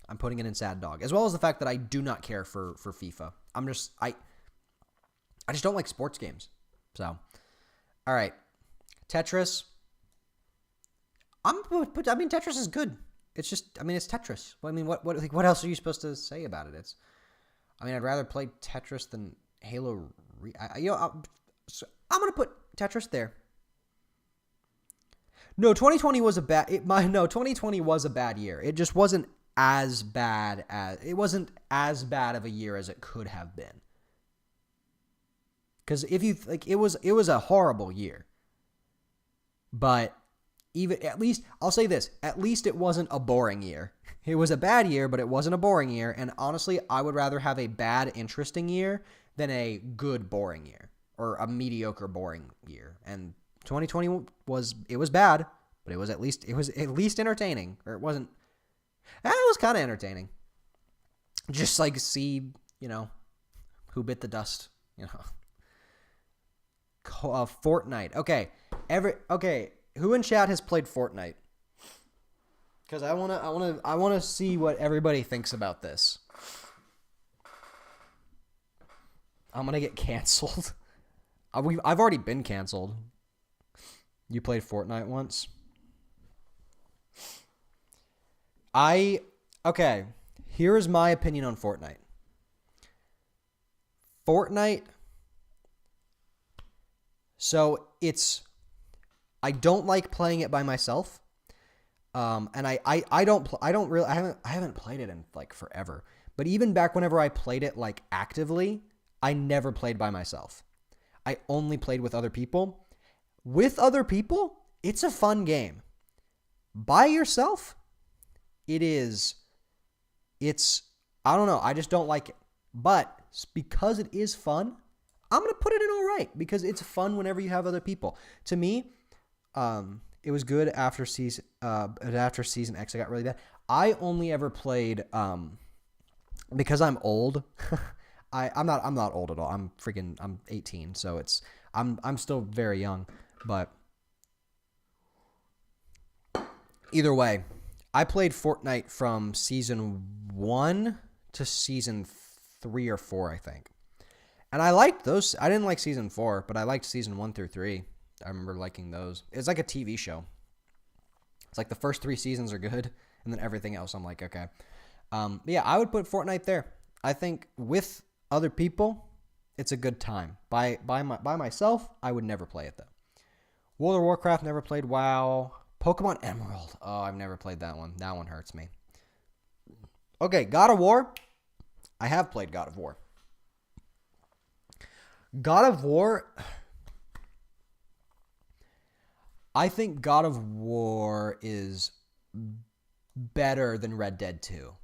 A: I'm putting it in sad dog, as well as the fact that I do not care for FIFA. I just don't like sports games. So, all right, Tetris. Tetris is good. It's just, it's Tetris. What else are you supposed to say about it? I'd rather play Tetris than Halo. So I'm gonna put Tetris there. No, 2020 was a bad. 2020 was a bad year. It just wasn't as bad of a year as it could have been. Because if you it was a horrible year. But at least I'll say this: at least it wasn't a boring year. It was a bad year, but it wasn't a boring year. And honestly, I would rather have a bad, interesting year than a good, boring year or a mediocre, boring year. And 2020 was bad, but it was at least entertaining, or it wasn't. It was kind of entertaining. Just see, who bit the dust, Fortnite. Okay, who in chat has played Fortnite? Because I wanna see what everybody thinks about this. I'm gonna get canceled. I've already been canceled. You played Fortnite once? Okay, here is my opinion on Fortnite. So I don't like playing it by myself. And I haven't played it in forever. But even back whenever I played it actively, I never played by myself. I only played with other people. With other people, it's a fun game. By yourself, it's I don't know, I just don't like it. But because it is fun, I'm going to put it in all right because it's fun whenever you have other people. To me, it was good after season X. I got really bad. I only ever played because I'm old. I'm not old at all. I'm 18, so I'm still very young. But either way, I played Fortnite from season 1 to season 3 or 4, I think. And I liked those. I didn't like season 4, but I liked season 1 through 3. I remember liking those. It's like a TV show. It's like the first 3 seasons are good, and then everything else I'm like, okay. But yeah, I would put Fortnite there. I think with other people, it's a good time. By myself, I would never play it though. World of Warcraft, never played WoW. Pokemon Emerald. Oh, I've never played that one. That one hurts me. Okay, God of War. I have played God of War. God of War. I think God of War is better than Red Dead 2.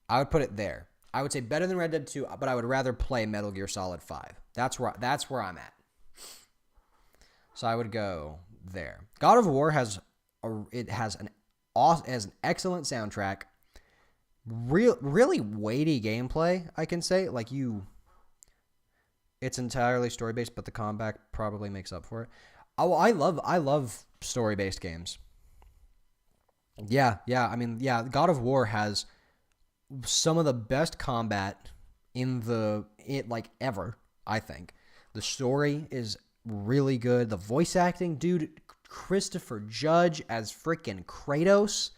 A: I would put it there. I would say better than Red Dead 2, but I would rather play Metal Gear Solid 5. That's where I'm at. So I would go there. God of War has an excellent soundtrack. Really weighty gameplay, I can say. It's entirely story-based, but the combat probably makes up for it. Oh, I love story-based games. Yeah. God of War has some of the best combat ever, I think. The story is really good. The voice acting, dude, Christopher Judge as freaking Kratos.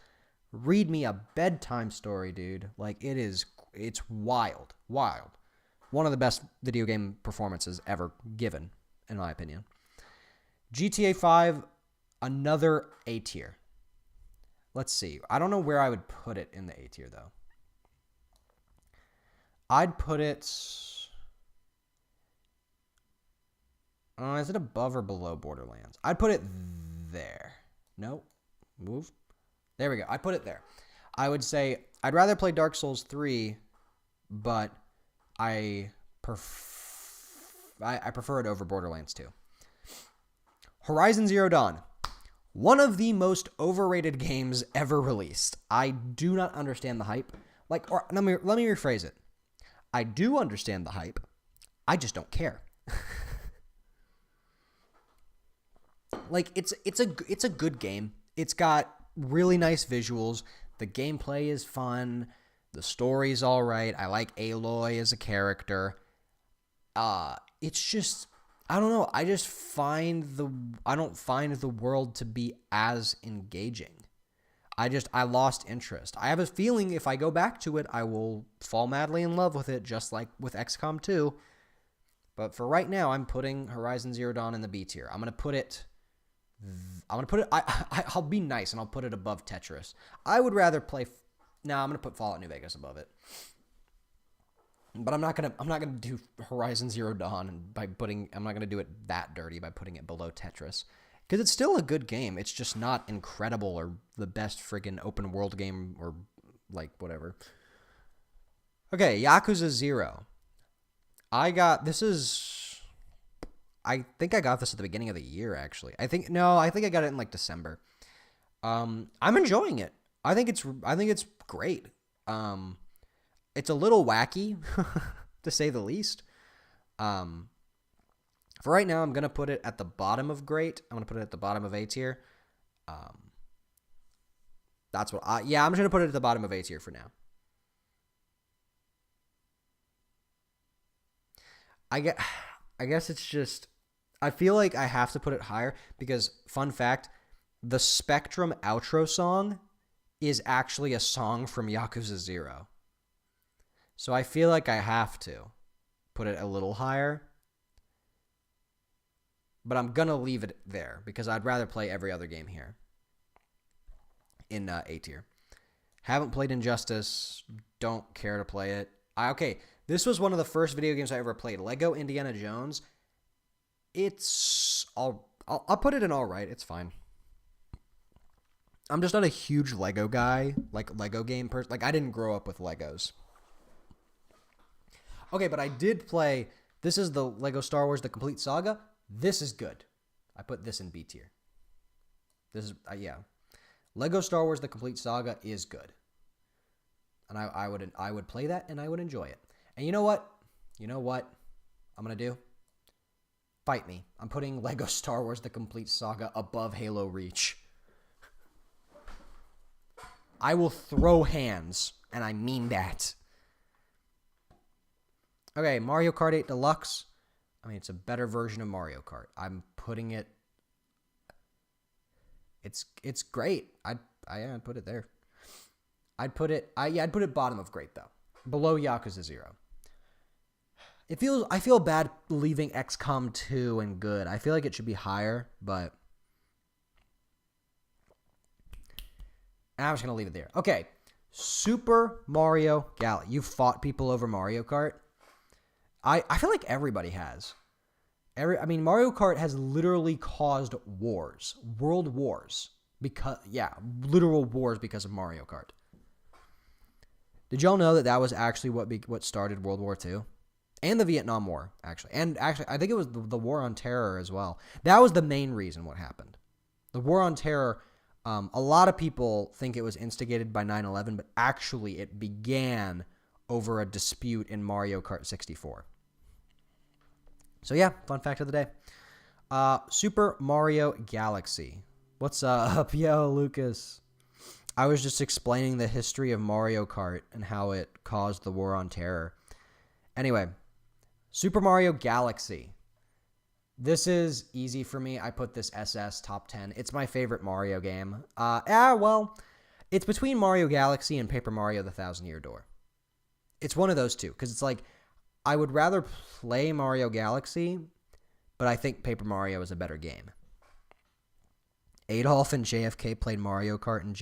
A: Read me a bedtime story, dude. It's wild. One of the best video game performances ever given, in my opinion. GTA 5, another A tier. Let's see. I don't know where I would put it in the A tier, though. I'd put it... is it above or below Borderlands? I'd put it there. No. Move. There we go. I put it there. I would say I'd rather play Dark Souls 3, but I prefer it over Borderlands 2. Horizon Zero Dawn. One of the most overrated games ever released. I do not understand the hype. Or let me rephrase it. I do understand the hype. I just don't care. It's a good game. It's got really nice visuals. The gameplay is fun. The story's all right. I like Aloy as a character. It's just, I don't know. I don't find the world to be as engaging. I lost interest. I have a feeling if I go back to it, I will fall madly in love with it, just like with XCOM 2. But for right now, I'm putting Horizon Zero Dawn in the B tier. I'll be nice and I'll put it above Tetris. I would rather play. I'm gonna put Fallout New Vegas above it. But I'm not gonna do Horizon Zero Dawn I'm not gonna do it that dirty by putting it below Tetris. Because it's still a good game. It's just not incredible or the best friggin' open world game or whatever. Okay, Yakuza 0. I think I got this at the beginning of the year, actually. I think I got it in December. I'm enjoying it. I think it's great. It's a little wacky, to say the least. For right now, I'm going to put it at the bottom of great. I'm going to put it at the bottom of A tier. That's what I'm just going to put it at the bottom of A tier for now. I guess it's just, I feel like I have to put it higher because, fun fact, the Spectrum outro song is actually a song from Yakuza 0. So I feel like I have to put it a little higher. But I'm going to leave it there because I'd rather play every other game here in A tier. Haven't played Injustice. Don't care to play it. This was one of the first video games I ever played. Lego Indiana Jones. I'll put it in all right. It's fine. I'm just not a huge Lego guy, Lego game person. I didn't grow up with Legos. Okay, but I did play. This is the Lego Star Wars: The Complete Saga. This is good. I put this in B tier. This is Lego Star Wars: The Complete Saga is good, and I would play that and I would enjoy it. And you know what? I'm gonna do. Fight me. I'm putting Lego Star Wars: The Complete Saga above Halo Reach. I will throw hands, and I mean that. Okay, Mario Kart 8 Deluxe. It's a better version of Mario Kart. I'm putting it. It's great. I'd put it there. I'd put it bottom of great though, below Yakuza 0. I feel bad leaving XCOM 2 and good. I feel like it should be higher, but I'm just gonna leave it there. Okay, Super Mario Galaxy. You fought people over Mario Kart. I feel like everybody has. Mario Kart has literally caused wars, world wars, literal wars because of Mario Kart. Did y'all know that was actually what started World War II? And the Vietnam War, actually. And actually, I think it was the War on Terror as well. That was the main reason what happened. The War on Terror, a lot of people think it was instigated by 9/11, but actually it began over a dispute in Mario Kart 64. So yeah, fun fact of the day. Super Mario Galaxy. What's up, yo, Lucas? I was just explaining the history of Mario Kart and how it caused the War on Terror. Anyway, Super Mario Galaxy. This is easy for me. I put this SS top 10. It's my favorite Mario game. It's between Mario Galaxy and Paper Mario: The Thousand Year Door. It's one of those two, because it's I would rather play Mario Galaxy, but I think Paper Mario is a better game. Adolf and JFK played Mario Kart, and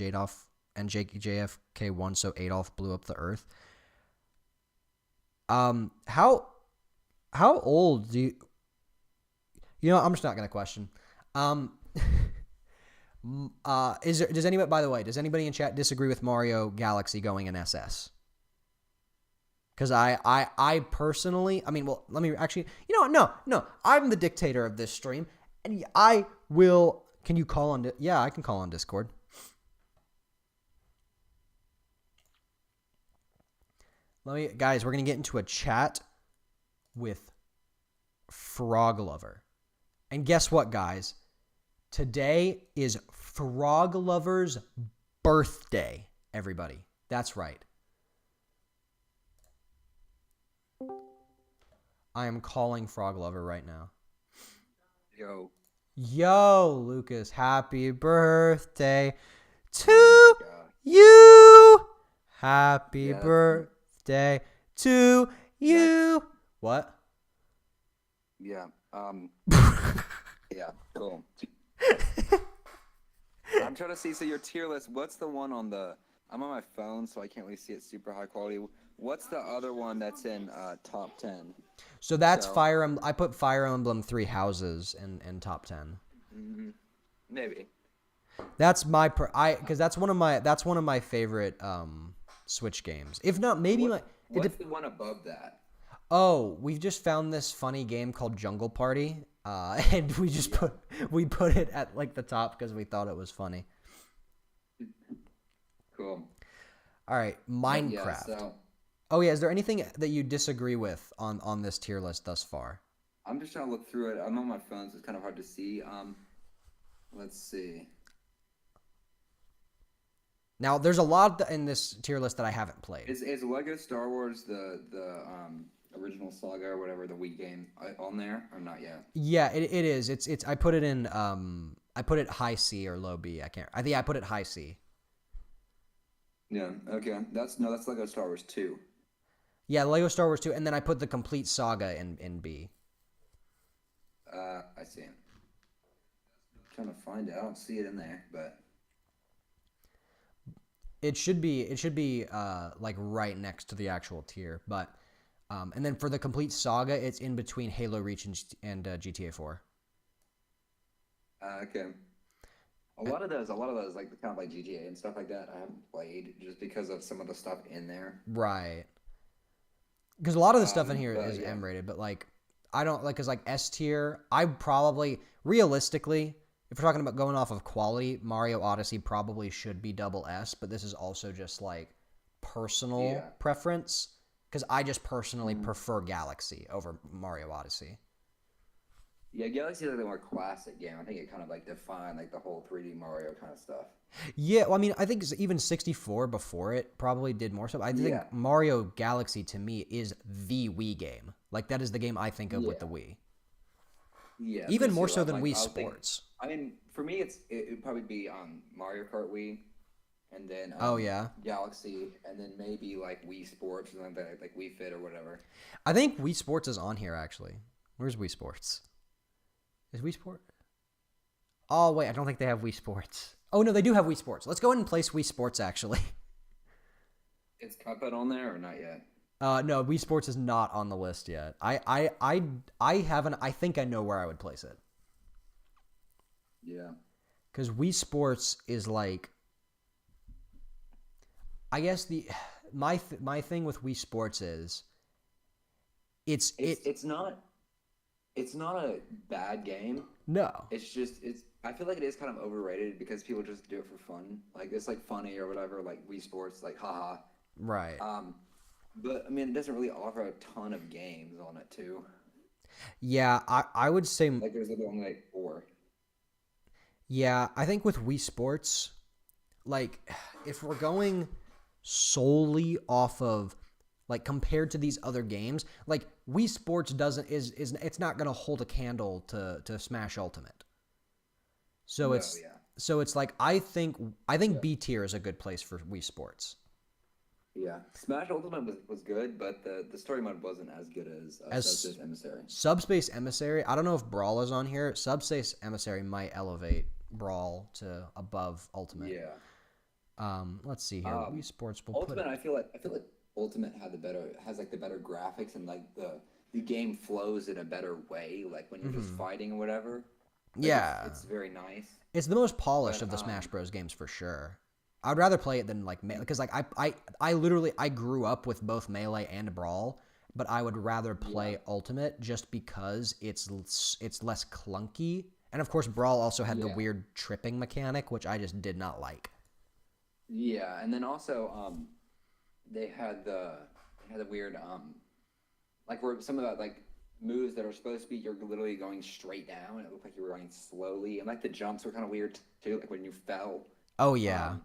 A: JFK won, so Adolf blew up the Earth. How old do you? I'm just not gonna question. Does anybody in chat disagree with Mario Galaxy going in SS? Because I personally, let me actually, no, I'm the dictator of this stream, and I will Can you call on? Yeah, I can call on Discord. Guys, we're gonna get into a chat with Frog Lover, and guess what, guys? Today is Frog Lover's birthday. Everybody, that's right. I am calling Frog Lover right now. Yo, Lucas, happy birthday to you. Happy birthday to you. What?
D: Yeah. Yeah. Cool. I'm trying to see. So your tier list. What's the one on the? I'm on my phone, so I can't really see it super high quality. What's the other one that's in top 10?
A: So that's Fire Emblem. I put Fire Emblem 3 Houses in top 10.
D: Maybe.
A: That's my because that's one of my favorite Switch games. If not, maybe
D: What's the one above that?
A: Oh, we've just found this funny game called Jungle Party, and we just put it at like the top because we thought it was funny.
D: Cool.
A: All right, Minecraft.
D: Yeah, so
A: Oh yeah, is there anything that you disagree with on this tier list thus far?
D: I'm just trying to look through it. I'm on my phone, so it's kind of hard to see. Let's see.
A: Now, there's a lot in this tier list that I haven't played.
D: Is Lego Star Wars the original saga or whatever, the Wii game, on there or not yet?
A: Yeah, it is. It's I put it in I put it high C or low B. I think I put it high C.
D: Yeah. Okay. That's Lego Star Wars 2.
A: Yeah, Lego Star Wars 2, and then I put the complete saga in B.
D: I see. I'm trying to find it. I don't see it in there, but
A: it should be like right next to the actual tier, but and then for the complete saga, it's in between Halo Reach and GTA 4.
D: Okay. A lot of those, like kind of like GTA and stuff like that, I haven't played just because of some of the stuff in there.
A: Right. Because a lot of the stuff in here is
D: yeah.
A: M rated, but like I don't like because like S tier. I probably realistically, if we're talking about going off of quality, Mario Odyssey probably should be double S, but this is also just like personal preference because I just personally prefer Galaxy over Mario Odyssey.
D: Yeah, Galaxy is like the more classic game. I think it kind of like defined like the whole 3D Mario kind of stuff.
A: Yeah, well, I mean, I think even 64 before it probably did more stuff. I think Mario Galaxy to me is the Wii game. Like that is the game I think of with the Wii.
D: Yeah,
A: even more so than Wii Sports.
D: I mean, for me, it'd probably be Mario Kart Wii, and then Galaxy, and then maybe like Wii Sports or something like that, like Wii Fit or whatever.
A: I think Wii Sports is on here actually. Where's Wii Sports? Is Wii Sport? Oh wait, I don't think they have Wii Sports. Oh no, they do have Wii Sports. Let's go ahead and place Wii Sports actually.
D: Is Cuphead on there or not yet?
A: No, Wii Sports is not on the list yet. I haven't. I think I know where I would place it.
D: Yeah.
A: Because Wii Sports is like, I guess my thing with Wii Sports is, it's not a bad game.
D: No. I feel like it is kind of overrated because people just do it for fun. Like it's like funny or whatever, like Wii Sports, like haha.
A: Right.
D: But I mean it doesn't really offer a ton of games on it too.
A: Yeah, I would say
D: like there's only like 4.
A: Yeah, I think with Wii Sports, like if we're going solely off of like compared to these other games, like Wii Sports it's not gonna hold a candle to Smash Ultimate. So so it's like I think B tier is a good place for Wii Sports.
D: Yeah, Smash Ultimate was good, but the story mode wasn't as good as Subspace Emissary.
A: Subspace Emissary, I don't know if Brawl is on here. Subspace Emissary might elevate Brawl to above Ultimate.
D: Yeah.
A: Let's see here. Wii Sports will
D: Ultimate. I feel like Ultimate has the better graphics and like the game flows in a better way. Like when you're just fighting or whatever. Like it's very nice.
A: It's the most polished of the Smash Bros. Games for sure. I'd rather play it than like because like I literally grew up with both Melee and Brawl, but I would rather play Ultimate just because it's less clunky And of course, Brawl also had the
D: Yeah.
A: weird tripping mechanic, which I just did not like.
D: Yeah, and then also they had the weird like where some of the like moves that are supposed to be you're literally going straight down and it looked like you were going slowly, and like the jumps were kind of weird too, like when you fell.
A: Oh yeah.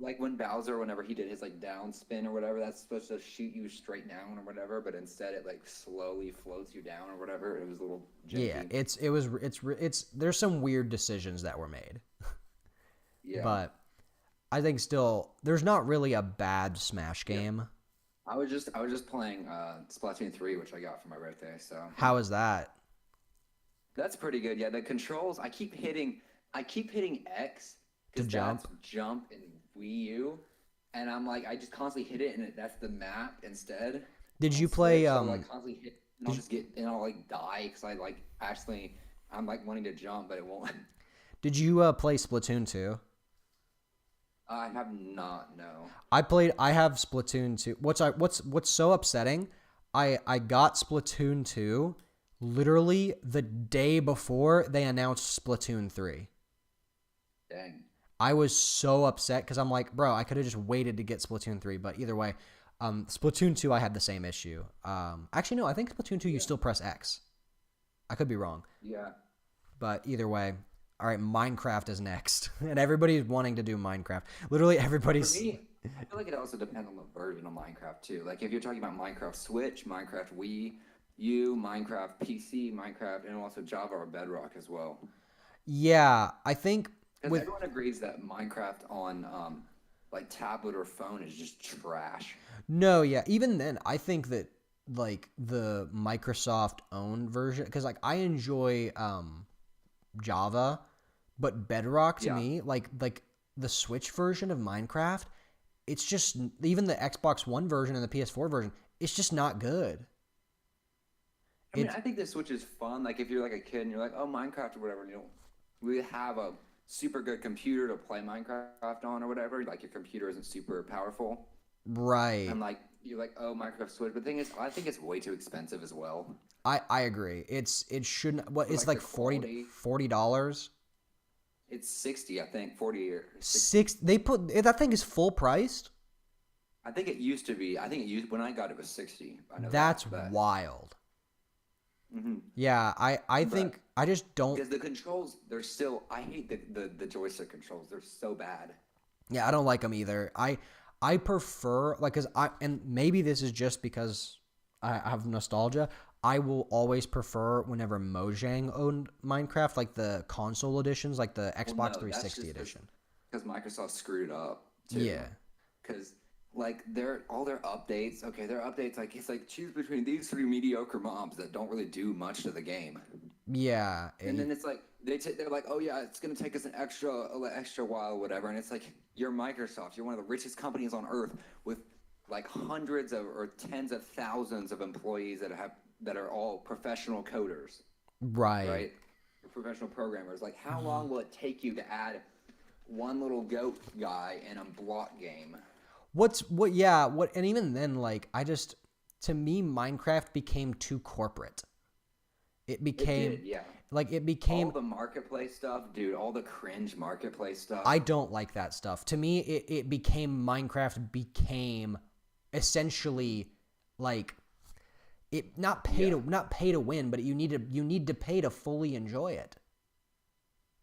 D: Like when Bowser, whenever he did his like down spin or whatever, that's supposed to shoot you straight down or whatever, but instead it like slowly floats you down or whatever. It was a little janky.
A: Yeah, it's there's some weird decisions that were made.
D: Yeah.
A: But I think still there's not really a bad Smash game.
D: I was just playing Splatoon 3, which I got for my birthday, so
A: How is that?
D: that's pretty good. Yeah, the controls, I keep hitting X
A: To
D: because
A: jump?
D: that's jump in Wii U, and I'm like I just constantly hit it, and that's the map instead.
A: Did you
D: On
A: play
D: Switch, so, like constantly hit, and I'll just get and I'll like die because I like actually I'm like wanting to jump, but it won't.
A: Did you play Splatoon 2?
D: I have not, no.
A: I have Splatoon 2. What's so upsetting? I got Splatoon 2 literally the day before they announced Splatoon 3.
D: Dang.
A: I was so upset because I'm like, bro, I could have just waited to get Splatoon 3, but either way, Splatoon 2 I had the same issue. Actually no, I think Splatoon 2 you still press X. I could be wrong.
D: Yeah.
A: But either way, all right, Minecraft is next. And everybody's wanting to do Minecraft. Literally everybody's
D: For me, I feel like it also depends on the version of Minecraft too. Like if you're talking about Minecraft Switch, Minecraft Wii U, Minecraft PC, Minecraft, and also Java or Bedrock as well.
A: Yeah, I think
D: Because
A: with
D: everyone agrees that Minecraft on like tablet or phone is just trash.
A: no, yeah, even then I think that like the Microsoft owned version cuz like I enjoy Java, but Bedrock to
D: Yeah.
A: me like the Switch version of Minecraft, it's just even the Xbox One version and the PS4 version, it's just not good.
D: I mean,
A: It's-
D: I think the Switch is fun. Like if you're like a kid and you're like, oh, Minecraft or whatever, and you don't really have a super good computer to play Minecraft on or whatever. Like your computer isn't super powerful.
A: Right.
D: And like you're like, oh, Minecraft Switch. But the thing is, I think it's way too expensive as well.
A: I agree. It shouldn't what
D: For,
A: it's
D: like,
A: like
D: the quality.
A: $40.
D: It's 60, I think, 40 or 60.
A: They put that thing is full priced.
D: I think it used to be. I think it used when I got it was 60. I know
A: That's
D: that.
A: wild.
D: Mm-hmm.
A: Yeah, I think I just don't.
D: Because the controls, they're still. I hate the joystick controls. They're so bad.
A: Yeah, I don't like them either. I prefer like cuz and maybe this is just because I have nostalgia. I will always prefer whenever Mojang owned Minecraft, like the console editions, like the Xbox 360 edition.
D: Because Microsoft screwed it up. Too.
A: Yeah.
D: Because like all their updates. Okay, their updates like it's like choose between these three mediocre mobs that don't really do much to the game.
A: Yeah.
D: And then it's like they're like, oh yeah, it's gonna take us an extra while, whatever. And it's like you're Microsoft. You're one of the richest companies on earth with like hundreds of or tens of thousands of employees that are all professional coders, right? Professional programmers. Like, how long will it take you to add one little goat guy in a block game?
A: And even then, like, to me, Minecraft became too corporate. It became,
D: It did, yeah.
A: like, it became,
D: All the marketplace stuff, dude. All the cringe marketplace stuff.
A: I don't like that stuff. To me, Minecraft became essentially, like, it not pay to win, but you need to pay to fully enjoy it.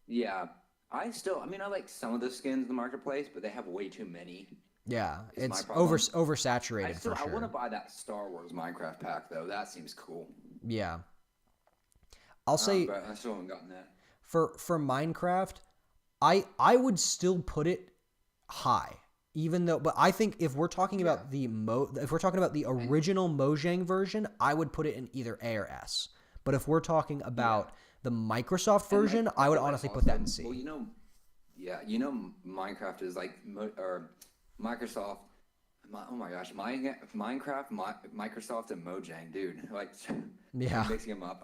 D: Yeah. I like some of the skins in the marketplace, but they have way too many.
A: Yeah,
D: Is my
A: it's
D: problem.
A: oversaturated for
D: I
A: sure.
D: want to buy that Star Wars Minecraft pack though. That seems cool.
A: Yeah, I'll say
D: But I still haven't gotten that.
A: for Minecraft, I would still put it high, even though. But I think if we're talking about the original Mojang version, I would put it in either A or S. But if we're talking about the Microsoft version,
D: And, like,
A: I would
D: feel like
A: honestly put that in
D: also-
A: C.
D: Well, Minecraft is like Microsoft. Oh my gosh, Minecraft, Microsoft, and Mojang, dude. Like,
A: Yeah.
D: I'm mixing them up.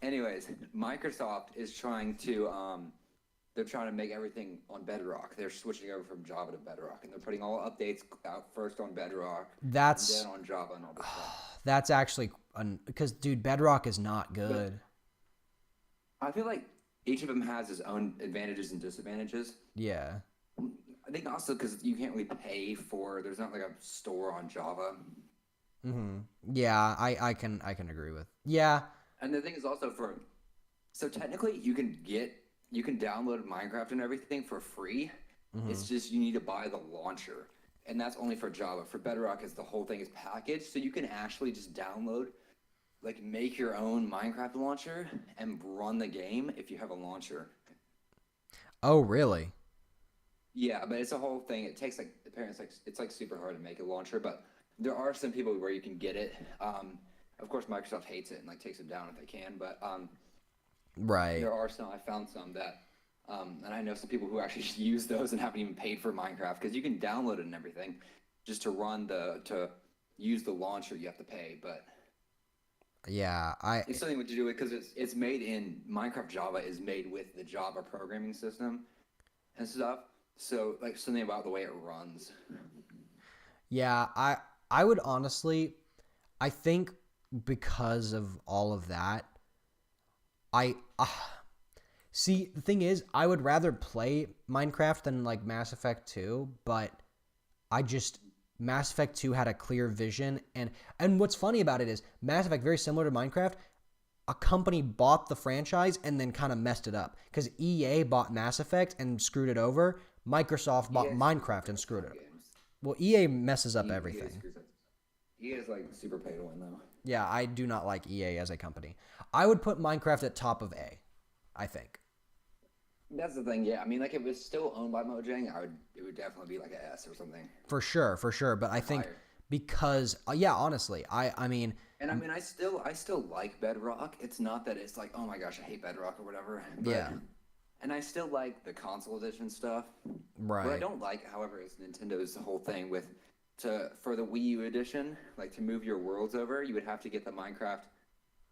D: Anyways, Microsoft is trying to they're trying to make everything on Bedrock. They're switching over from Java to Bedrock, and they're putting all updates out first on Bedrock,
A: That's
D: and then on Java and all this stuff.
A: that's actually because dude, Bedrock is not good.
D: I feel like each of them has its own advantages and disadvantages.
A: Yeah.
D: I think also because you can't really pay for. There's not like a store on Java.
A: Yeah, I can agree with. Yeah.
D: And the thing is also so technically you can download Minecraft and everything for free. It's just you need to buy the launcher, and that's only for Java. For Bedrock, the whole thing is packaged, so you can actually just download, like make your own Minecraft launcher and run the game if you have a launcher.
A: Oh, really?
D: Yeah, but it's a whole thing. It takes like apparently it's like super hard to make a launcher, but there are some people where you can get it. Of course, Microsoft hates it and like takes it down if they can, but
A: Right.
D: there are some. I found some that, and I know some people who actually use those and haven't even paid for Minecraft because you can download it and everything. Just to use the launcher, you have to pay, but
A: Yeah,
D: it's something to do with because it's made in Minecraft. Java is made with the Java programming system and stuff. So like something about the way it runs.
A: Yeah, I would honestly, I think because of all of that, I see, the thing is, I would rather play Minecraft than like Mass Effect 2, but Mass Effect 2 had a clear vision, and what's funny about it is Mass Effect, very similar to Minecraft, a company bought the franchise and then kind of messed it up because EA bought Mass Effect and screwed it over. Microsoft bought Minecraft and screwed it up. Well, EA messes up everything.
D: EA is like super pay to win though.
A: Yeah, I do not like EA as a company. I would put Minecraft at top of A, I think.
D: That's the thing, yeah. I mean, like, if it was still owned by Mojang, it would definitely be like an S or something.
A: For sure. But I think
D: Higher.
A: because, yeah, honestly, I mean,
D: And I mean, I still like Bedrock. It's not that it's like, oh my gosh, I hate Bedrock or whatever. But,
A: Yeah.
D: And I still like the console edition stuff.
A: right.
D: What I don't like, however, is Nintendo's whole thing for the Wii U edition, like to move your worlds over, you would have to get the Minecraft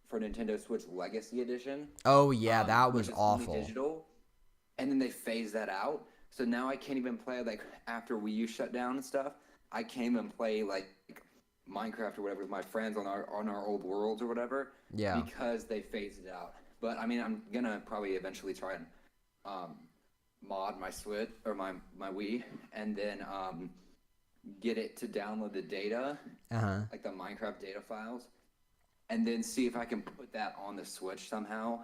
D: for Nintendo Switch Legacy Edition.
A: Oh, yeah, that
D: which
A: was
D: is only
A: awful.
D: digital, and then they phased that out. So now I can't even play like after Wii U shut down and stuff. I can't even play like Minecraft or whatever with my friends on our old worlds or whatever.
A: Yeah.
D: Because they phased it out. But I mean, I'm gonna probably eventually try and mod my Switch or my Wii, and then get it to download the data, like the Minecraft data files, and then see if I can put that on the Switch somehow,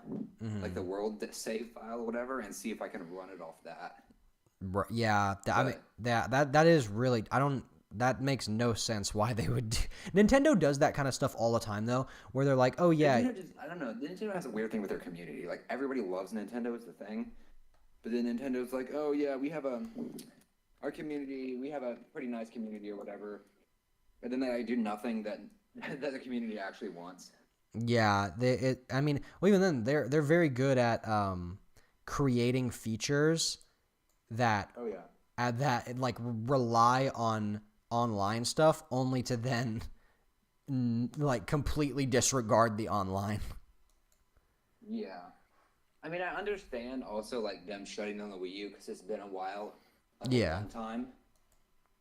D: like the world save file or whatever, and see if I can run it off that.
A: Yeah, I mean, that is really, that makes no sense why they would do. Nintendo does that kind of stuff all the time though, where they're like, oh yeah.
D: I don't know. Nintendo has a weird thing with their community. Like everybody loves Nintendo is the thing, but then Nintendo's like, oh yeah, we have our community, we have a pretty nice community or whatever, but then they do nothing that the community actually wants.
A: Yeah, I mean, well, even then, they're very good at creating features that that like rely on online stuff, only to then like completely disregard the online.
D: Yeah, I mean, I understand also like them shutting down the Wii U because it's been a while. A long time,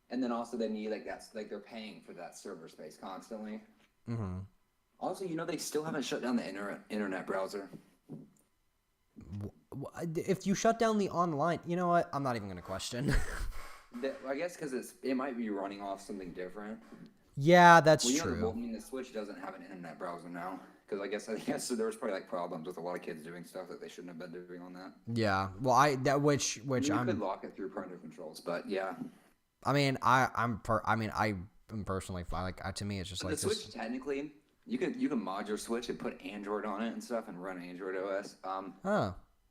D: and then also they need that's like they're paying for that server space constantly. Also, they still haven't shut down the internet browser.
A: If you shut down the online, you know what? I'm not even going to question.
D: I guess because it might be running off something different.
A: Yeah, that's true.
D: I mean, the Switch doesn't have an internet browser now because I guess so there was probably like problems with a lot of kids doing stuff that they shouldn't have been doing on that.
A: Yeah, well, which
D: you could lock it through parental controls, but yeah.
A: I mean, I'm personally fine. Like to me, it's just
D: but
A: like
D: the Switch. Technically, you can mod your Switch and put Android on it and stuff and run Android OS.
A: I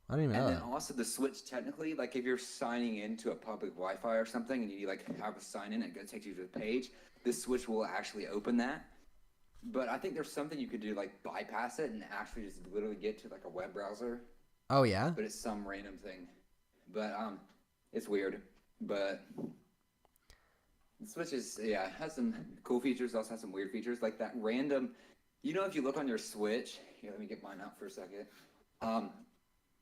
A: didn't even know.
D: And then also the Switch, technically, like if you're signing into a public Wi-Fi or something and you like have a sign in, it takes you to the page. The Switch will actually open that. But I think there's something you could do, like bypass it and actually just literally get to like a web browser.
A: Oh yeah.
D: But it's some random thing. But it's weird. But the Switch has some cool features. Also has some weird features, like that random. If you look on your Switch, here, let me get mine out for a second.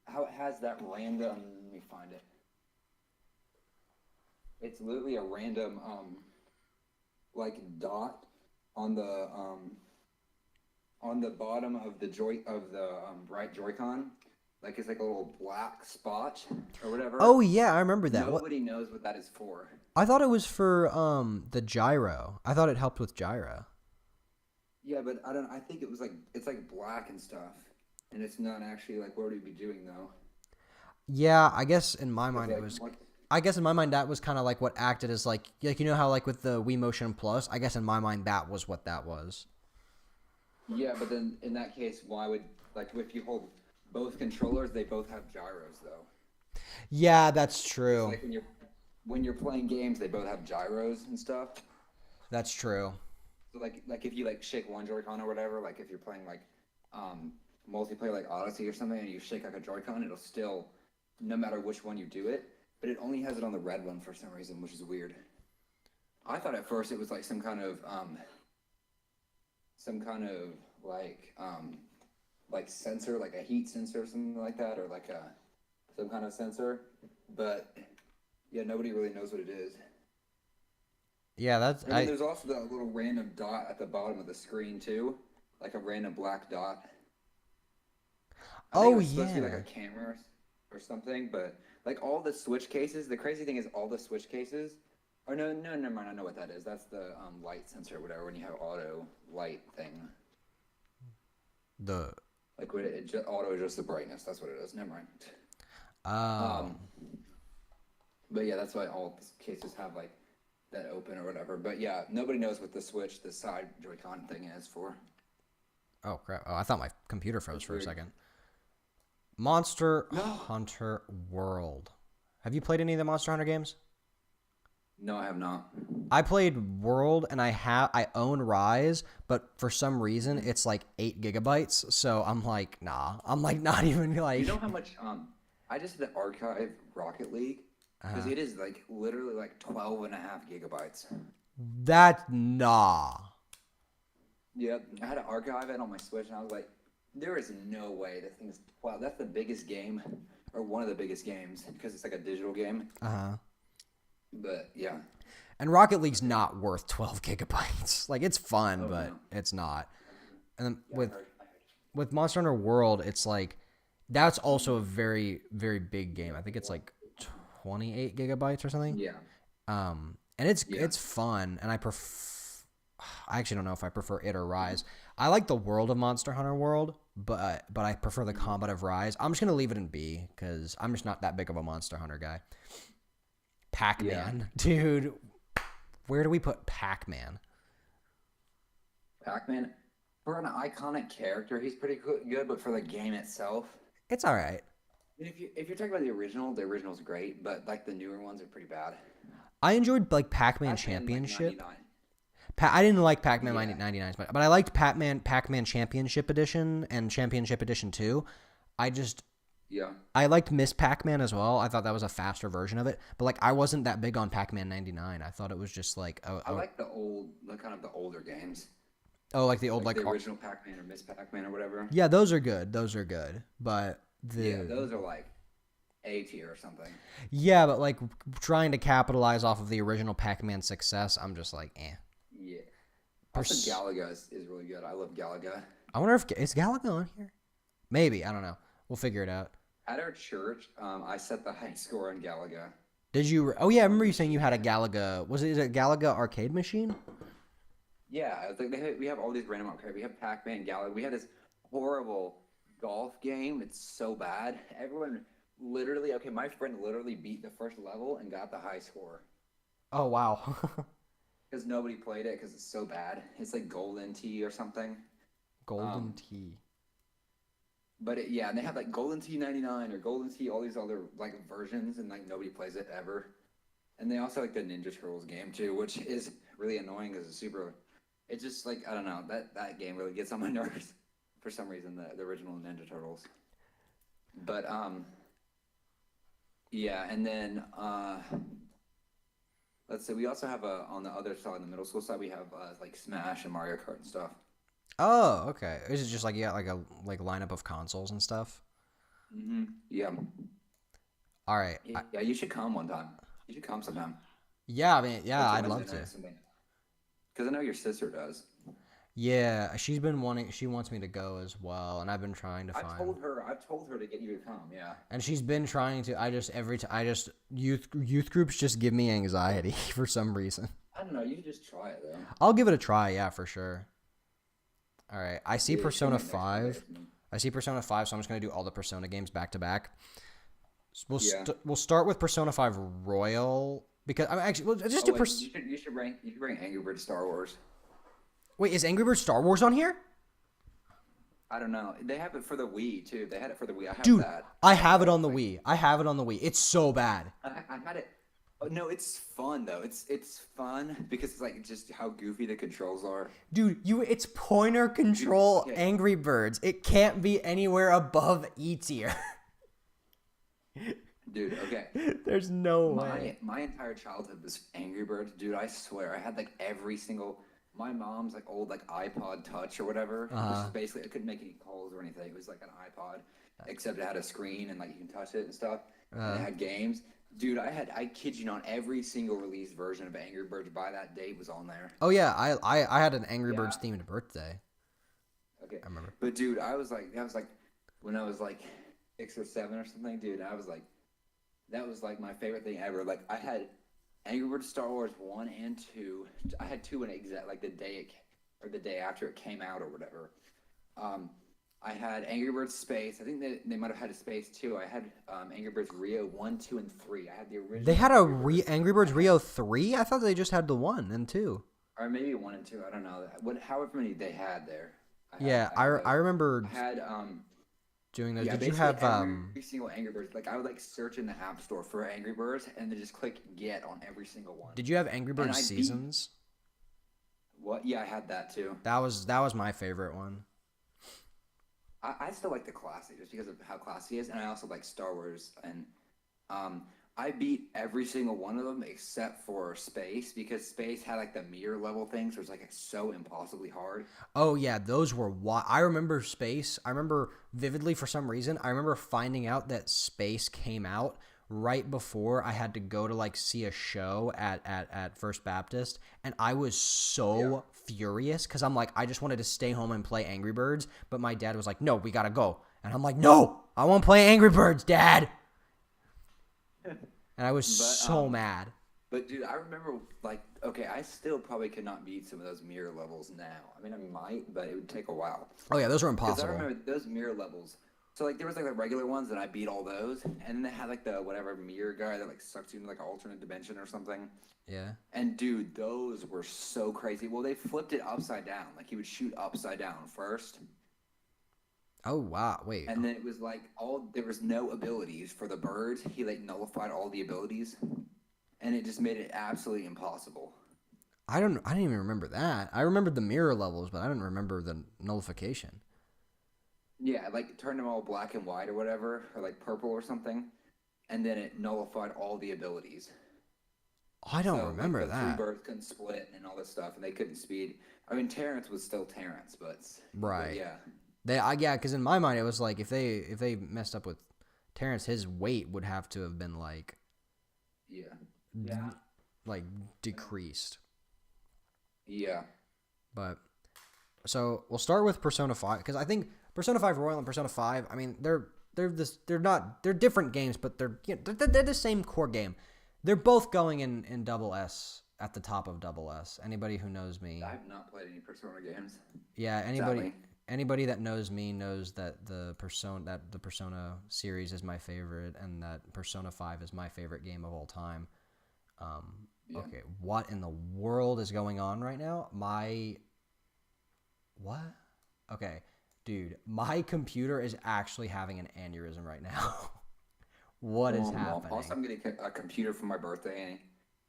D: How it has that random. Let me find it. It's literally a random like dot on the bottom of the right Joy-Con, Like it's like a little black spot or whatever.
A: Oh yeah, I remember that. What?
D: Nobody knows what that is for.
A: I thought it was for the gyro. I thought it helped with gyro.
D: Yeah, but I don't. I think it was like it's like black and stuff, and it's not actually like what would it be doing though?
A: Yeah, I guess in my mind
D: Like,
A: it was.
D: what-
A: I guess in my mind that was kind of like what acted as like you know how like with the Wii Motion Plus. I guess in my mind that was what that was.
D: Yeah, but then in that case, why would like if you hold both controllers, they both have gyros though.
A: Yeah, that's true.
D: Like when you're playing games, they both have gyros and stuff.
A: That's true.
D: So like if you like shake one Joy-Con or whatever, like if you're playing like multiplayer like Odyssey or something, and you shake like a Joy-Con, it'll still, no matter which one you do it, but it only has it on the red one for some reason, which is weird. I thought at first it was like some kind of like sensor, like a heat sensor or something like that, or like some kind of sensor, but yeah, nobody really knows what it is.
A: Yeah, that's
D: And then there's also that little random dot at the bottom of the screen too, like a random black dot. I think
A: Oh,
D: it was supposed to be
A: yeah.
D: like a camera or something, but like all the switch cases. The crazy thing is all the switch cases. Or no, never mind. I know what that is. That's the light sensor or whatever. When you have auto light thing,
A: the
D: like when auto adjusts the brightness. That's what it is. Never mind.
A: um
D: But yeah, that's why all cases have like that open or whatever. But yeah, nobody knows what the switch, the side Joy-Con thing is for.
A: Oh crap! Oh, I thought my computer froze
D: That's
A: for a
D: weird.
A: second. Monster Hunter World. Have you played any of the Monster Hunter games?
D: No, I have not.
A: I played World and I own Rise, but for some reason it's like 8 gigabytes. So I'm like, nah. I'm like not even like.
D: You know how much? I just did the archive Rocket League because it is like literally like 12.5 gigabytes.
A: That nah.
D: Yep, I had to archive it on my Switch, and I was like, there is no way that thing's. Wow, that's the biggest game, or one of the biggest games, because it's like a digital game. But yeah,
A: And Rocket League's not worth 12 gigabytes. Like it's fun, but
D: no.
A: it's not. And then
D: I
A: with
D: heard.
A: with Monster Hunter World, it's like that's also a very very big game. I think it's like 28 gigabytes or something.
D: Yeah,
A: And it's fun, and I actually don't know if I prefer it or Rise. I like the world of Monster Hunter World, but I prefer the combat of Rise. I'm just gonna leave it in B because I'm just not that big of a Monster Hunter guy. Pac-Man, dude, where do we put Pac-Man?
D: Pac-Man, for an iconic character, he's pretty good, but for the game itself,
A: It's all right.
D: and if you're talking about the original's great, but like the newer ones are pretty bad.
A: I enjoyed like Pac-Man
D: Pac-Man, like,
A: Championship.
D: 99.
A: I didn't like Pac-Man
D: Yeah.
A: 99, but I liked Pac-Man Championship Edition and Championship Edition 2.
D: Yeah.
A: I liked Miss Pac-Man as well. I thought that was a faster version of it. But like I wasn't that big on Pac-Man 99. I thought it was just like
D: I like the kind of the older games.
A: like the old
D: Like
A: like
D: the original Pac-Man or Miss Pac-Man or whatever.
A: yeah, those are good. Those are good. But
D: Yeah, those are like A tier or something.
A: yeah, but like trying to capitalize off of the original Pac-Man success, I'm just like, eh.
D: Yeah. Also, Galaga is really good. I love Galaga.
A: I wonder if is Galaga on here? Maybe, I don't know. We'll figure it out.
D: At our church, I set the high score on Galaga.
A: Did you? Oh yeah, I remember you saying you had a Galaga. Is it a Galaga arcade machine?
D: Yeah, it's like we have all these random arcade. We have Pac-Man, Galaga. We have this horrible golf game. It's so bad. Everyone literally, okay, my friend literally beat the first level and got the high score.
A: Oh wow.
D: Because nobody played it because it's so bad. It's like Golden Tee or something.
A: Golden Tee.
D: But yeah, and they have like Golden Tee 99 or Golden Tee, all these other like versions, and like nobody plays it ever. And they also like the Ninja Turtles game too, which is really annoying because it's just like, I don't know, that game really gets on my nerves for some reason, the original Ninja Turtles. But yeah, and then let's see, we also have on the other side, on the middle school side, we have like Smash and Mario Kart and stuff.
A: Oh, okay. Is it just like you got like a lineup of consoles and stuff?
D: Yeah.
A: All right.
D: Yeah, you should come one time. You should come sometime.
A: Yeah, I mean, yeah, I'd love to.
D: Because I know your sister does.
A: Yeah, she's been wanting. She wants me to go as well, and I've been trying to
D: I've
A: find.
D: told her to get you to come. Yeah.
A: And she's been trying to. I just every time. I just youth groups just give me anxiety for some reason.
D: I don't know. You could just try it though.
A: I'll give it a try. Yeah, for sure. All right. I see
D: Yeah,
A: Persona
D: come in next
A: 5.
D: Monday.
A: I see Persona 5, so I'm just gonna do all the Persona games back to back.
D: Yeah.
A: We'll start with Persona 5 Royal because I'm actually we'll just do.
D: Oh, wait, you should bring Angry Birds Star Wars.
A: Wait, is Angry Birds Star Wars on here?
D: I don't know. They have it for the Wii too. They had it for the Wii. I have
A: Dude,
D: that.
A: I have it on the Wii. I have it on the Wii. It's so bad.
D: I had it. Oh, no, it's fun though. It's fun because it's like just how goofy the controls are.
A: Dude, it's pointer control
D: Okay.
A: Angry Birds. It can't be anywhere above E tier.
D: Dude, okay.
A: There's no way.
D: My entire childhood was Angry Birds. Dude, I swear I had like every single my mom's like old like iPod Touch or whatever, which is basically I couldn't make any calls or anything. It was like an iPod, except it had a screen and like you can touch it and stuff. And it had games. Dude, I kid you not, every single released version of Angry Birds by that date was on there.
A: Oh yeah, I had an Angry Birds themed birthday.
D: Okay.
A: I remember.
D: But dude, I was like when I was like 6 or 7 or something, dude, I was like that was like my favorite thing ever. Like I had Angry Birds Star Wars 1 and 2. I had 2 in exact like the day after it came out or whatever. I had Angry Birds Space. I think they might have had a Space too. I had Angry Birds Rio 1, 2, and 3. I had the original.
A: They had a Angry Birds Rio 3? I thought they just had the 1 and 2.
D: or maybe 1 and 2. I don't know. However many they had there.
A: I remember
D: I had
A: doing those.
D: Yeah,
A: Did you
D: basically
A: have
D: every single Angry Birds? Like I would like search in the App Store for Angry Birds and then just click get on every single one.
A: Did you have Angry Birds
D: I beat-
A: Seasons?
D: What? Yeah, I had that too.
A: That was my favorite one.
D: I still like the classic just because of how classy it is, and I also like Star Wars. And I beat every single one of them except for Space because Space had like the mirror level things, which was like so impossibly hard.
A: Oh yeah, those were I remember Space. I remember vividly for some reason. I remember finding out that Space came out right before I had to go to like see a show at First Baptist, and I was so furious because I'm like I just wanted to stay home and play Angry Birds, but my dad was like, "No, we gotta go," and I'm like, "No, I won't play Angry Birds, Dad." And I was so mad.
D: But dude, I remember like okay, I still probably could not beat some of those mirror levels now. I mean, I might, but it would take a while.
A: Oh yeah, those were
D: Because I
A: impossible.
D: remember those mirror levels. So like there was like the regular ones, and I beat all those, and then they had like the whatever mirror guy that like sucks you into like an alternate dimension or something.
A: Yeah.
D: And dude, those were so crazy. Well, they flipped it upside down. Like he would shoot upside down first,
A: Oh wow, wait.
D: and then it was like there was no abilities for the birds. He like nullified all the abilities, and it just made it absolutely impossible.
A: I didn't even remember that. I remembered the mirror levels, but I didn't remember the nullification.
D: Yeah, like turned them all black and white or whatever, or like purple or something, and then it nullified all the abilities.
A: I don't
D: So,
A: remember
D: like, the
A: that.
D: Three birds couldn't split and all this stuff, and they couldn't speed. I mean, Terrence was still Terrence, but
A: Right.
D: yeah,
A: Yeah, because in my mind it was like if they messed up with Terrence, his weight would have to have been like
D: yeah,
A: like decreased.
D: yeah.
A: But so we'll start with Persona 5 because I think Persona 5 Royal and Persona 5. I mean they're different games, but they're the same core game. They're both going in double S at the top of double S. Anybody who knows me,
D: I have not played any Persona games.
A: yeah,
D: Sadly.
A: anybody that knows me knows that the Persona series is my favorite, and that Persona 5 is my favorite game of all time. Okay, what in the world is going on right now? What? Okay, dude, my computer is actually having an aneurysm right now. What is happening?
D: Also, I'm getting a computer for my birthday,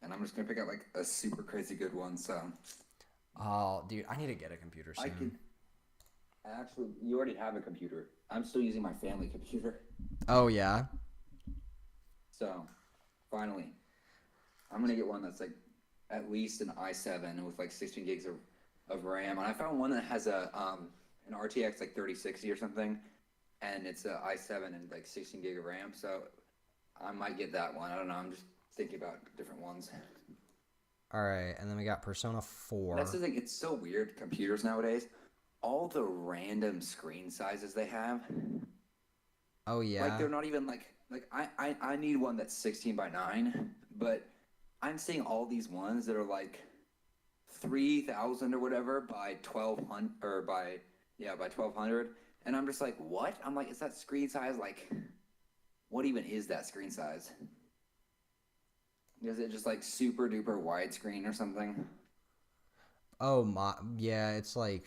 D: and I'm just gonna pick out like a super crazy good one. So
A: Oh, dude, I need to get a computer soon.
D: I can. Actually, you already have a computer. I'm still using my family computer.
A: Oh yeah.
D: So, finally, I'm gonna get one that's like at least an i7 with like 16 gigs of RAM. And I found one that has an RTX like 3060 or something, and it's a i7 and like 16 gig of RAM. So I might get that one. I don't know. I'm just thinking about different ones.
A: All right, and then we got Persona 4.
D: That's the thing. It's so weird. Computers nowadays, all the random screen sizes they have.
A: Oh yeah.
D: Like they're not even like I need one that's 16 by 9, but I'm seeing all these ones that are like 3,000 or whatever by 1,200 or by 1,200, and I'm just like, what? I'm like, is that screen size like? What even is that screen size? Is it just like super duper widescreen or something?
A: Oh my, yeah, it's like,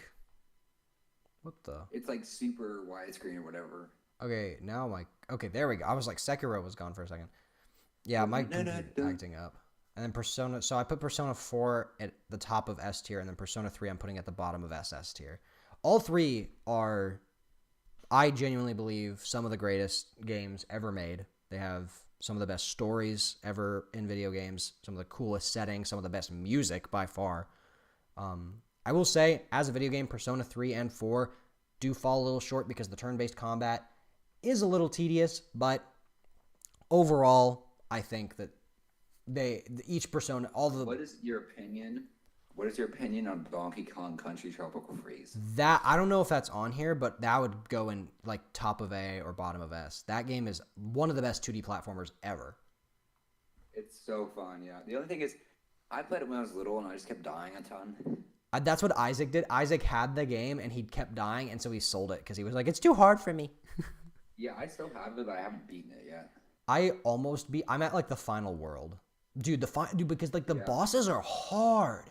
A: what the?
D: It's like super widescreen or whatever.
A: Okay, now my, okay, there we go. I was like, Sekiro was gone for a second. Yeah, my computer's acting up. And then Persona, so I put Persona 4 at the top of S tier, and then Persona 3 I'm putting at the bottom of SS tier. All three are, I genuinely believe, some of the greatest games ever made. They have some of the best stories ever in video games, some of the coolest settings, some of the best music by far. I will say, as a video game, Persona 3 and 4 do fall a little short because the turn-based combat is a little tedious, but overall, I think that each Persona, all the...
D: What is your opinion? What is your opinion on Donkey Kong Country Tropical Freeze?
A: That, I don't know if that's on here, but that would go in like top of A or bottom of S. That game is one of the best 2D platformers ever.
D: It's so fun, yeah. The only thing is, I played it when I was little and I just kept dying a ton.
A: That's what Isaac did. Isaac had the game and he kept dying, and so he sold it because he was like, it's too hard for me.
D: Yeah, I still have it, but I haven't beaten it yet.
A: I'm at like the final world. Dude, because like the bosses are hard.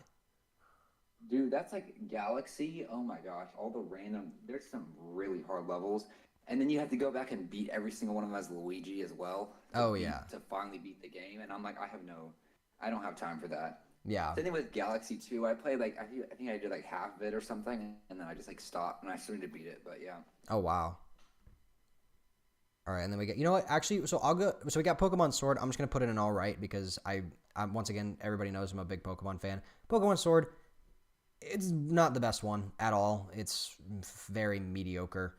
D: Dude, that's like Galaxy. Oh my gosh, all the random. There's some really hard levels, and then you have to go back and beat every single one of them as Luigi as well. To finally beat the game, and I'm like, I don't have time for that.
A: Yeah.
D: Same thing with Galaxy 2. I played like I think I did like half of it or something, and then I just like stopped and I started to beat it. But yeah.
A: Oh wow. All right, and then we get, you know what? Actually, so we got Pokemon Sword. I'm just gonna put it in all right because I'm once again, everybody knows I'm a big Pokemon fan. Pokemon Sword. It's not the best one at all. It's very mediocre.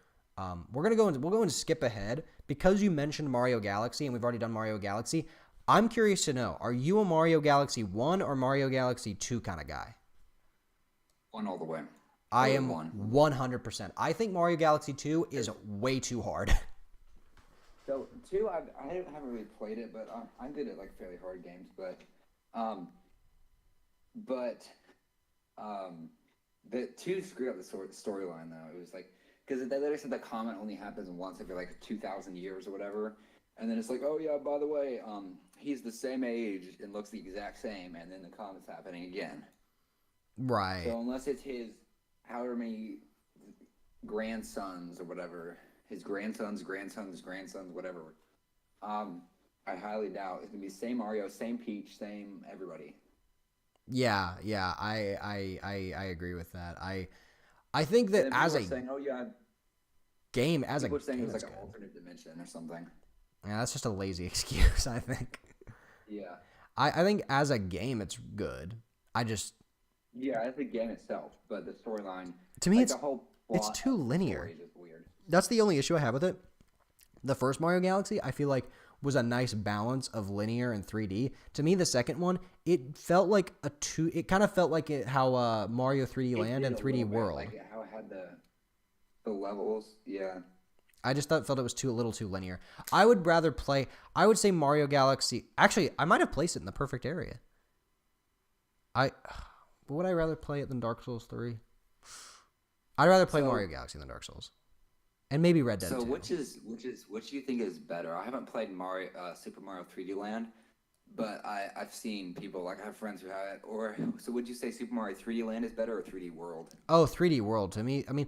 A: We'll go and skip ahead because you mentioned Mario Galaxy and we've already done Mario Galaxy. I'm curious to know, are you a Mario Galaxy 1 or Mario Galaxy 2 kind of guy?
D: 1 all the way.
A: I am 100%. I think Mario Galaxy 2 is way too hard.
D: So 2, I haven't really played it, but I'm good at like fairly hard games. The 2 screwed up the storyline though. It was like, because they literally said the comment only happens once every like 2,000 years or whatever, and then it's like, oh yeah, by the way, he's the same age and looks the exact same, and then the comment's happening again.
A: Right.
D: So unless it's his however many grandsons or whatever, his grandsons, whatever, I highly doubt it's gonna be same Mario, same Peach, same everybody.
A: Yeah, I agree with that. I think that as a
D: saying, oh yeah,
A: game, as a
D: people saying
A: game,
D: it's like
A: it's
D: an
A: good.
D: alternate dimension or something.
A: Yeah, that's just a lazy excuse, I think.
D: Yeah.
A: I think as a game, it's good.
D: Yeah, as a game itself, but the storyline,
A: to me,
D: like
A: it's
D: the whole
A: it's too linear.
D: is just weird.
A: That's the only issue I have with it. The first Mario Galaxy, I feel like, was a nice balance of linear and 3D. To me, the second one, it felt like it kind of felt like how Mario 3D Land and 3D World.
D: Like how it had the levels, yeah.
A: I just felt it was a little too linear. I would say Mario Galaxy. Actually, I might have placed it in the perfect area. Would I rather play it than Dark Souls 3? I'd rather play Mario Galaxy than Dark Souls. And maybe Red Dead 2.
D: So which do you think is better? I haven't played Super Mario 3D Land, but I've seen people, like I have friends who have it. So would you say Super Mario 3D Land is better or 3D World?
A: Oh, 3D World to me. I mean,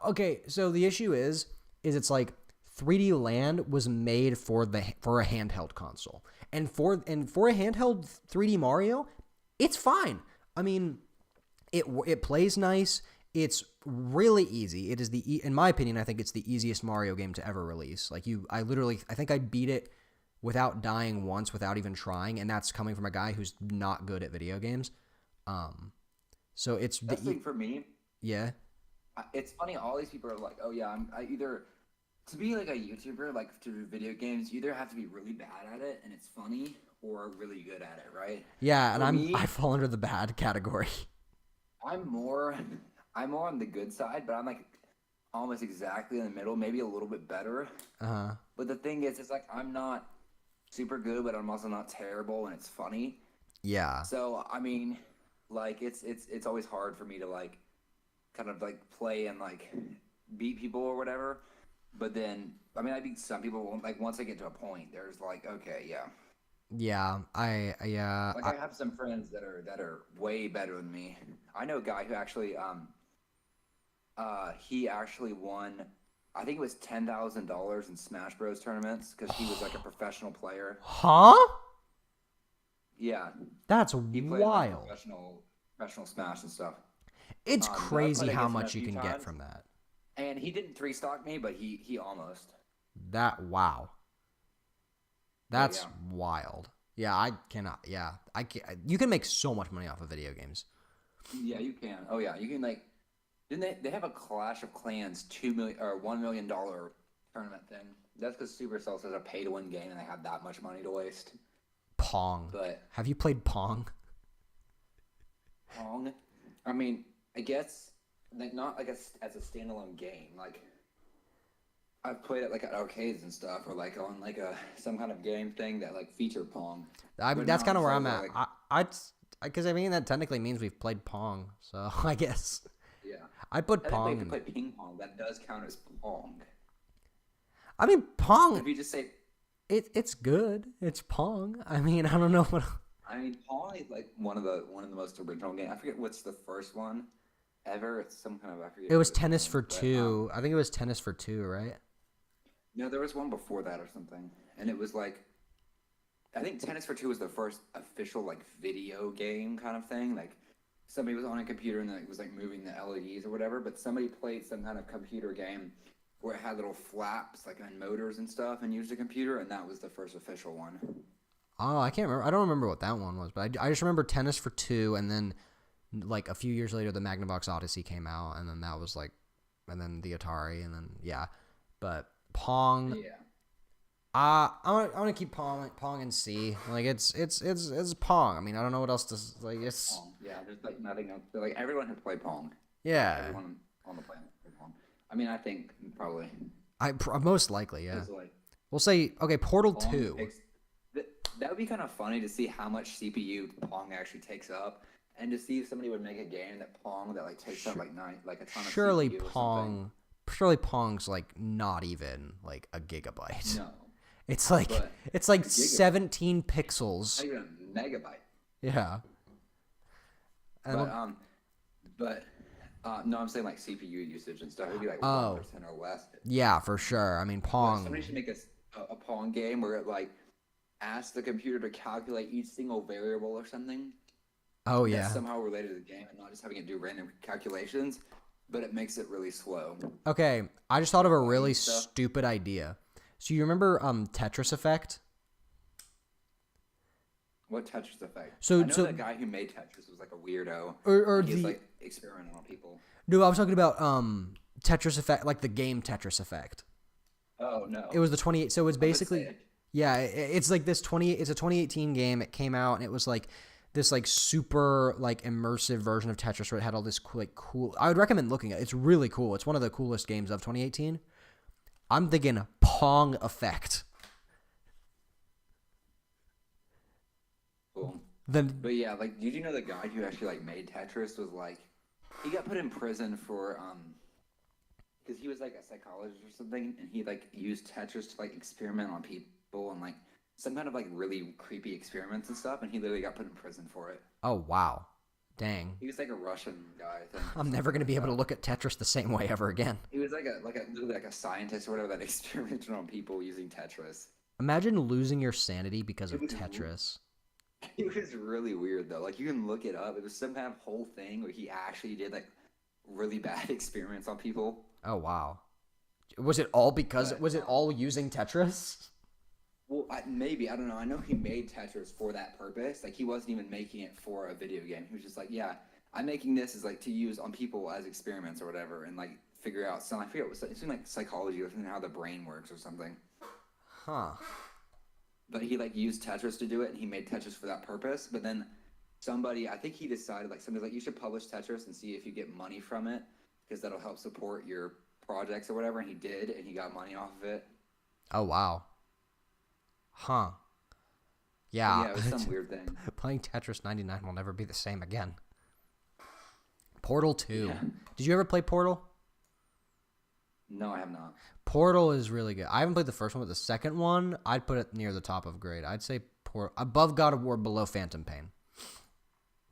A: okay. So the issue is it's like 3D Land was made for a handheld console, and for a handheld 3D Mario, it's fine. I mean, it plays nice. It's really easy. It is in my opinion, I think it's the easiest Mario game to ever release. Like I think I beat it without dying once, without even trying, and that's coming from a guy who's not good at video games. So it's
D: the thing for me.
A: Yeah.
D: It's funny. All these people are like, "Oh yeah, I either to be like a YouTuber, like to do video games, you either have to be really bad at it and it's funny, or really good at it, right?
A: Yeah, and
D: For me,
A: I fall under the bad category.
D: I'm more on the good side, but I'm like almost exactly in the middle, maybe a little bit better.
A: Uh-huh.
D: But the thing is, it's like I'm not super good, but I'm also not terrible, and it's funny.
A: Yeah.
D: So I mean, like it's always hard for me to like kind of like play and like beat people or whatever. But then I mean, I beat some people. Like once I get to a point, there's like okay, yeah.
A: Yeah.
D: Like I have some friends that are way better than me. I know a guy who actually he actually won. I think it was $10,000 in Smash Bros tournaments because he was like a professional player.
A: Huh?
D: Yeah,
A: That's
D: he played like,
A: wild.
D: professional Smash and stuff.
A: It's
D: I
A: crazy
D: played
A: how
D: against him a
A: much you
D: few
A: can get
D: times.
A: from that.
D: And he didn't 3-stock me, but he almost.
A: Wow. That's
D: yeah.
A: wild. Yeah, I cannot. Yeah, I can. You can make so much money off of video games.
D: Yeah, you can. Oh yeah, you can like. Didn't they have a Clash of Clans $2 million or $1 million tournament thing? That's because Supercell says a pay-to-win game and they have that much money to waste.
A: Pong.
D: But
A: Have you played Pong?
D: Pong, I mean, I guess like not like as a standalone game. Like I've played it like at arcades and stuff, or like on like some kind of game thing that like featured Pong.
A: I mean,
D: But
A: that's
D: not
A: kind of where
D: so
A: I'm at.
D: like-
A: Because I mean that technically means we've played Pong, so I guess
D: Yeah.
A: I put
D: I think
A: Pong.
D: we could play ping pong. That does count as Pong.
A: I mean Pong.
D: If you just say,
A: It's good. It's Pong. I mean, I don't know what.
D: I mean, Pong is like one of the most original games. I forget what's the first one ever. It's some kind of I forget.
A: It was
D: what it's
A: Tennis
D: named,
A: for
D: but,
A: Two. I think it was Tennis for Two, right?
D: No, there was one before that or something, and it was like, I think Tennis for Two was the first official like video game kind of thing. Like somebody was on a computer and it was like moving the LEDs or whatever, but somebody played some kind of computer game where it had little flaps like on motors and stuff and used a computer, and that was the first official one.
A: Oh, I can't remember. I don't remember what that one was, but I just remember Tennis for Two, and then like a few years later, the Magnavox Odyssey came out, and then that was like, and then the Atari, and then yeah, but Pong.
D: Yeah.
A: I'm gonna keep Pong and C. Like it's Pong. I mean, I don't know what else to like. It's
D: Pong. Yeah, there's like nothing else. Like everyone has played Pong.
A: yeah.
D: Everyone on the planet played Pong. I mean, I think probably.
A: Most likely, yeah.
D: 'Cause, like,
A: We'll say okay. Portal
D: Pong
A: 2.
D: that would be kind of funny to see how much CPU Pong actually takes up, and to see if somebody would make a game that Pong that like takes up like a ton of
A: Surely
D: CPU or something.
A: Pong's like not even like a gigabyte.
D: No,
A: It's like
D: but
A: it's like
D: a gigabyte.
A: 17 pixels.
D: not even a megabyte.
A: Yeah. And
D: No, I'm saying like CPU usage and stuff. It'd be like
A: Oh.
D: 1% or less.
A: yeah, for sure. I mean, Pong.
D: Somebody should make a Pong game where it like asks the computer to calculate each single variable or something.
A: Oh
D: That's
A: yeah.
D: somehow related to the game and not just having it do random calculations, but it makes it really slow.
A: Okay, I just thought of a really
D: stuff.
A: stupid idea. So you remember Tetris Effect?
D: What Tetris Effect?
A: So-
D: I know
A: so-
D: the guy who made Tetris was like a weirdo.
A: Or
D: He's
A: the
D: like experimenting on people.
A: No, I was talking about Tetris Effect, like the game Tetris Effect.
D: Oh no!
A: It was the 28. So it's basically
D: say it.
A: yeah, it's like this 20. It's a 2018 game. It came out and it was like this like super like immersive version of Tetris where it had all this cool. I would recommend looking at it. It's really cool. It's one of the coolest games of 2018. I'm thinking Pong Effect.
D: Cool.
A: Then
D: But yeah, like, did you know the guy who actually like made Tetris was like, he got put in prison for because he was like a psychologist or something, and he like used Tetris to like experiment on people and like some kind of like really creepy experiments and stuff, and he literally got put in prison for it.
A: oh wow, dang.
D: He was like a Russian guy, I think.
A: I'm never gonna be able to look at Tetris the same way ever again.
D: He was literally like a scientist or whatever that experimented on people using Tetris.
A: Imagine losing your sanity because of
D: It was-
A: Tetris.
D: It was really weird though. Like you can look it up. It was some kind of whole thing where he actually did like really bad experiments on people.
A: Oh wow. Was it all because
D: But,
A: was it all using Tetris?
D: Well, maybe I don't know. I know he made Tetris for that purpose. Like he wasn't even making it for a video game. He was just like, yeah, I'm making this as like to use on people as experiments or whatever, and like figure out some. I forget what it's something like psychology or something how the brain works or something.
A: Huh.
D: but he like used Tetris to do it, and he made Tetris for that purpose. But then somebody, I think he decided like somebody's like, you should publish Tetris and see if you get money from it because that'll help support your projects or whatever. And he did, and he got money off of it.
A: Oh wow. Huh. Yeah.
D: Yeah, it was some weird thing.
A: Playing Tetris 99 will never be the same again. Portal 2.
D: Yeah.
A: Did you ever play Portal?
D: No, I have not.
A: Portal is really good. I haven't played the first one, but the second one, I'd put it near the top of grade. I'd say above God of War, below Phantom Pain.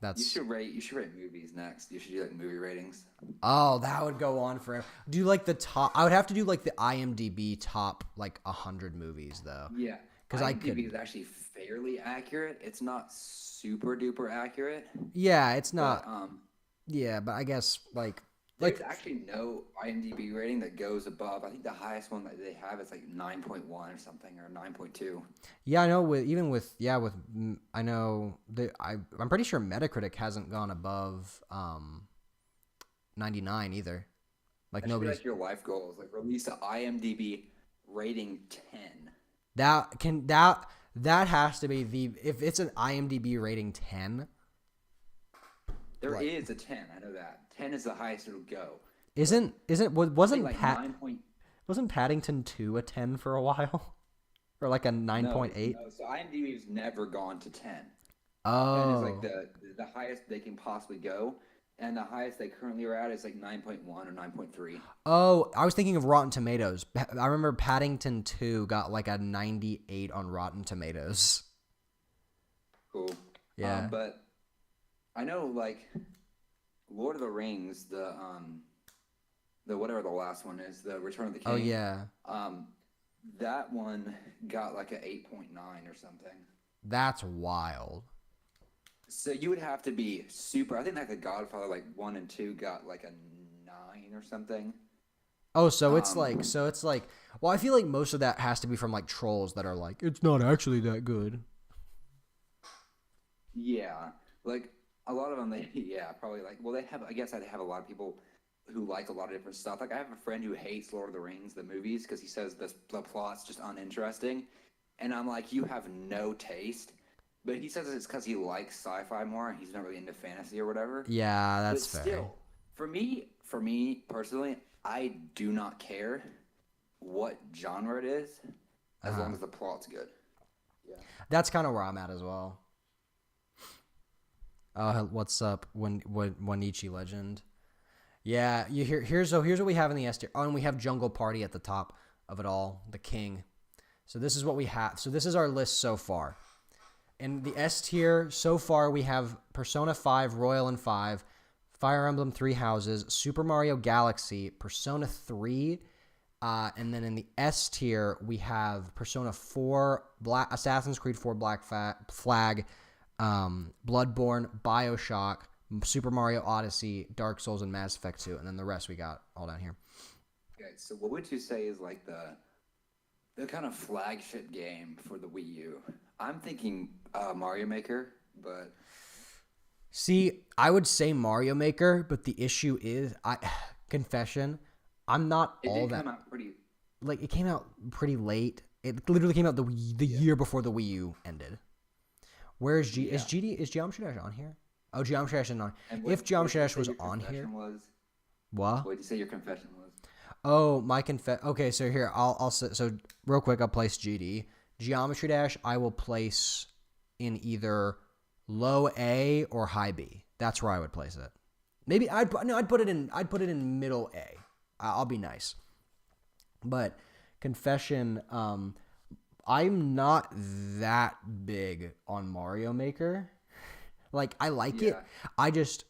D: You should rate movies next. You should do like movie ratings.
A: Oh, that would go on forever. Do like the top. I would have to do like the IMDb top like 100 movies though.
D: Yeah,
A: because
D: IMDb is actually fairly accurate. It's not super duper accurate.
A: Yeah, it's not.
D: But,
A: yeah, but I guess like
D: there's actually no IMDb rating that goes above. I think the highest one that they have is like 9.1 or something, or 9.2.
A: Yeah, I know. I know I'm pretty sure Metacritic hasn't gone above 99 either. Like nobody's.
D: Like your life goals, like release an IMDb rating 10.
A: That has to be if it's an IMDb rating 10.
D: There is a 10. I know that 10 is the highest it'll go.
A: Wasn't
D: like
A: wasn't Paddington 2 a 10 for a while, or like a 9.8?
D: No, so IMDb's never gone to 10.
A: Oh,
D: 10 is like the highest they can possibly go, and the highest they currently are at is like 9.1 or 9.3.
A: Oh, I was thinking of Rotten Tomatoes. I remember Paddington 2 got like a 98 on Rotten Tomatoes.
D: Cool.
A: Yeah.
D: But I know like Lord of the Rings, the whatever the last one is, the Return of the King.
A: Oh yeah.
D: That one got like a 8.9 or something.
A: That's wild.
D: So you would have to be super. I think like The Godfather, like 1 and 2, got like a 9 or something.
A: Oh, so it's like. Well, I feel like most of that has to be from like trolls that are like, it's not actually that good.
D: Yeah, like a lot of them. Probably like. Well, they have. I guess they have a lot of people who like a lot of different stuff. Like I have a friend who hates Lord of the Rings, the movies, because he says the plot's just uninteresting, and I'm like, you have no taste. But he says it's because he likes sci-fi more, and he's not really into fantasy or whatever.
A: Yeah, that's
D: but
A: fair.
D: Still, for me personally, I do not care what genre it is, as long as the plot's good. Yeah.
A: That's kind of where I'm at as well. What's up, Wanichi Legend? Yeah, here's what we have in the S tier. Oh, and we have Jungle Party at the top of it all, the king. So this is what we have. So this is our list so far. In the S tier, so far we have Persona 5, Royal and 5, Fire Emblem 3 Houses, Super Mario Galaxy, Persona 3, and then in the S tier we have Persona 4, Assassin's Creed 4 Black Flag, Bloodborne, BioShock, Super Mario Odyssey, Dark Souls, and Mass Effect 2, and then the rest we got all down here.
D: Okay, so what would you say is like the kind of flagship game for the Wii U? I'm thinking Mario Maker, but
A: see, I would say Mario Maker, but the issue is, confession, I'm not
D: it
A: all
D: did
A: that.
D: come out pretty.
A: Like, it came out pretty late. It literally came out the year before the Wii U ended. Where is is Geometry Dash on here? Oh, Geometry Dash isn't on. If Geometry Dash was on here, what?
D: What did you say your confession was?
A: Oh, my Okay, so here so real quick, I'll place GD. Geometry Dash I will place in either low A or high B. That's where I would place it. Maybe I'd put it in middle A. I'll be nice. But confession, I'm not that big on Mario Maker. Like, I like it. I just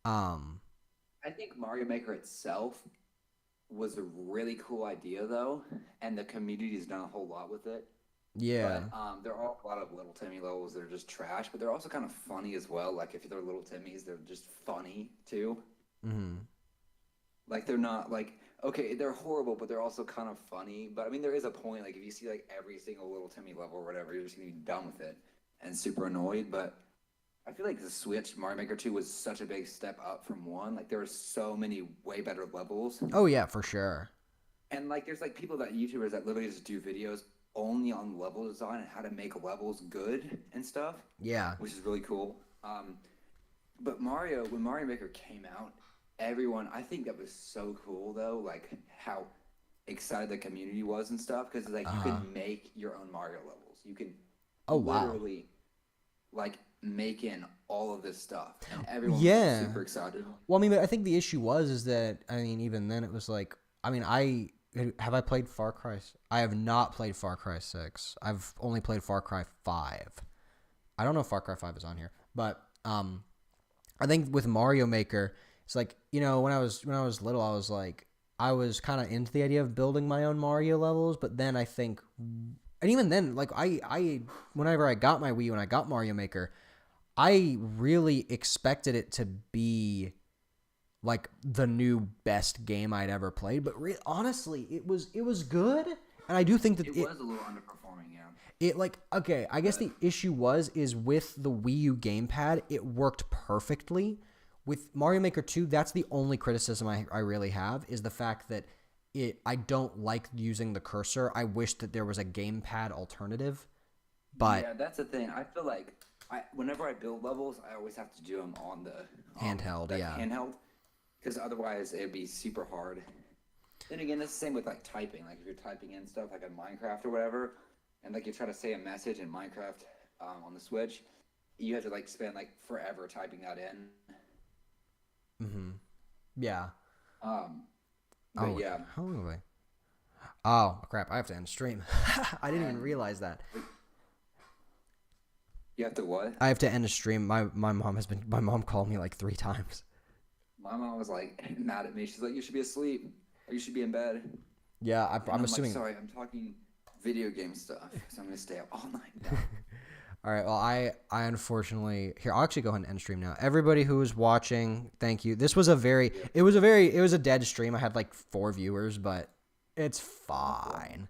D: I think Mario Maker itself was a really cool idea though, and the community's done a whole lot with it.
A: yeah.
D: But there are a lot of Little Timmy levels that are just trash, but they're also kind of funny as well. Like if they're Little Timmys, they're just funny too.
A: Mm-hmm.
D: Like they're not like, okay, they're horrible, but they're also kind of funny. But I mean, there is a point. Like if you see like every single Little Timmy level or whatever, you're just gonna be done with it and super annoyed. But I feel like the Switch Mario Maker 2 was such a big step up from 1. Like there were so many way better levels.
A: Oh yeah, for sure.
D: And like there's like YouTubers that literally just do videos only on level design and how to make levels good and stuff,
A: Yeah.
D: which is really cool. But Mario, when Mario Maker came out, everyone, I think that was so cool though, like how excited the community was and stuff, because like you can make your own Mario levels. You can
A: Oh, wow.
D: literally like make in all of this stuff, and everyone
A: Yeah.
D: was super excited.
A: Well, I mean, but I think the issue is that, I mean, even then it was like, I mean, I played Far Cry. I have not played Far Cry 6. I've only played Far Cry 5. I don't know if Far Cry 5 is on here, but I think with Mario Maker, it's like, you know, when I was little, I was like, I was kind of into the idea of building my own Mario levels, but then I think, and even then, like I whenever I got my Wii, when I got Mario Maker, I really expected it to be like the new best game I'd ever played, but honestly, it was good, and I do think that
D: It was a little underperforming, yeah.
A: it like, okay, I guess the issue is with the Wii U gamepad, it worked perfectly. With Mario Maker 2, that's the only criticism I really have, is the fact that I don't like using the cursor. I wish that there was a gamepad alternative. But
D: Yeah, that's the thing. I feel like whenever I build levels, I always have to do them on the
A: Handheld, yeah.
D: handheld, because otherwise it'd be super hard. Then again, it's the same with like typing. Like if you're typing in stuff like in Minecraft or whatever, and like you try to say a message in Minecraft on the Switch, you have to like spend like forever typing that in.
A: yeah.
D: But yeah,
A: How long have I? Oh crap! I have to end stream. I didn't even realize that.
D: you have to what?
A: I have to end a stream. My mom called me like 3 times.
D: My mom was like mad at me. She's like, "You should be asleep, or you should be in bed."
A: Yeah,
D: And
A: I'm assuming.
D: Like, sorry, I'm talking video game stuff, so I'm gonna stay up all night now.
A: All right. Well, I unfortunately here. I'll actually go ahead and end stream now. Everybody who was watching, thank you. This was it was a dead stream. I had like 4 viewers, but it's fine.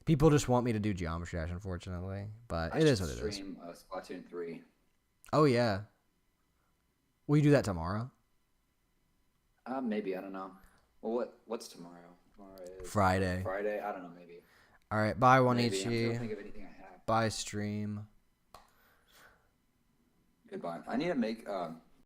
A: People just want me to do Geometry Dash, unfortunately, but it is what it is.
D: Stream Splatoon 3.
A: Oh yeah. Will you do that tomorrow?
D: Maybe, I don't know. Well, what's tomorrow? Tomorrow is
A: Friday.
D: Friday, I don't know, maybe.
A: All right. Bye,
D: Maybe. I'm trying to
A: Wanichi.
D: think of anything I have.
A: Bye, stream.
D: Goodbye. I need to make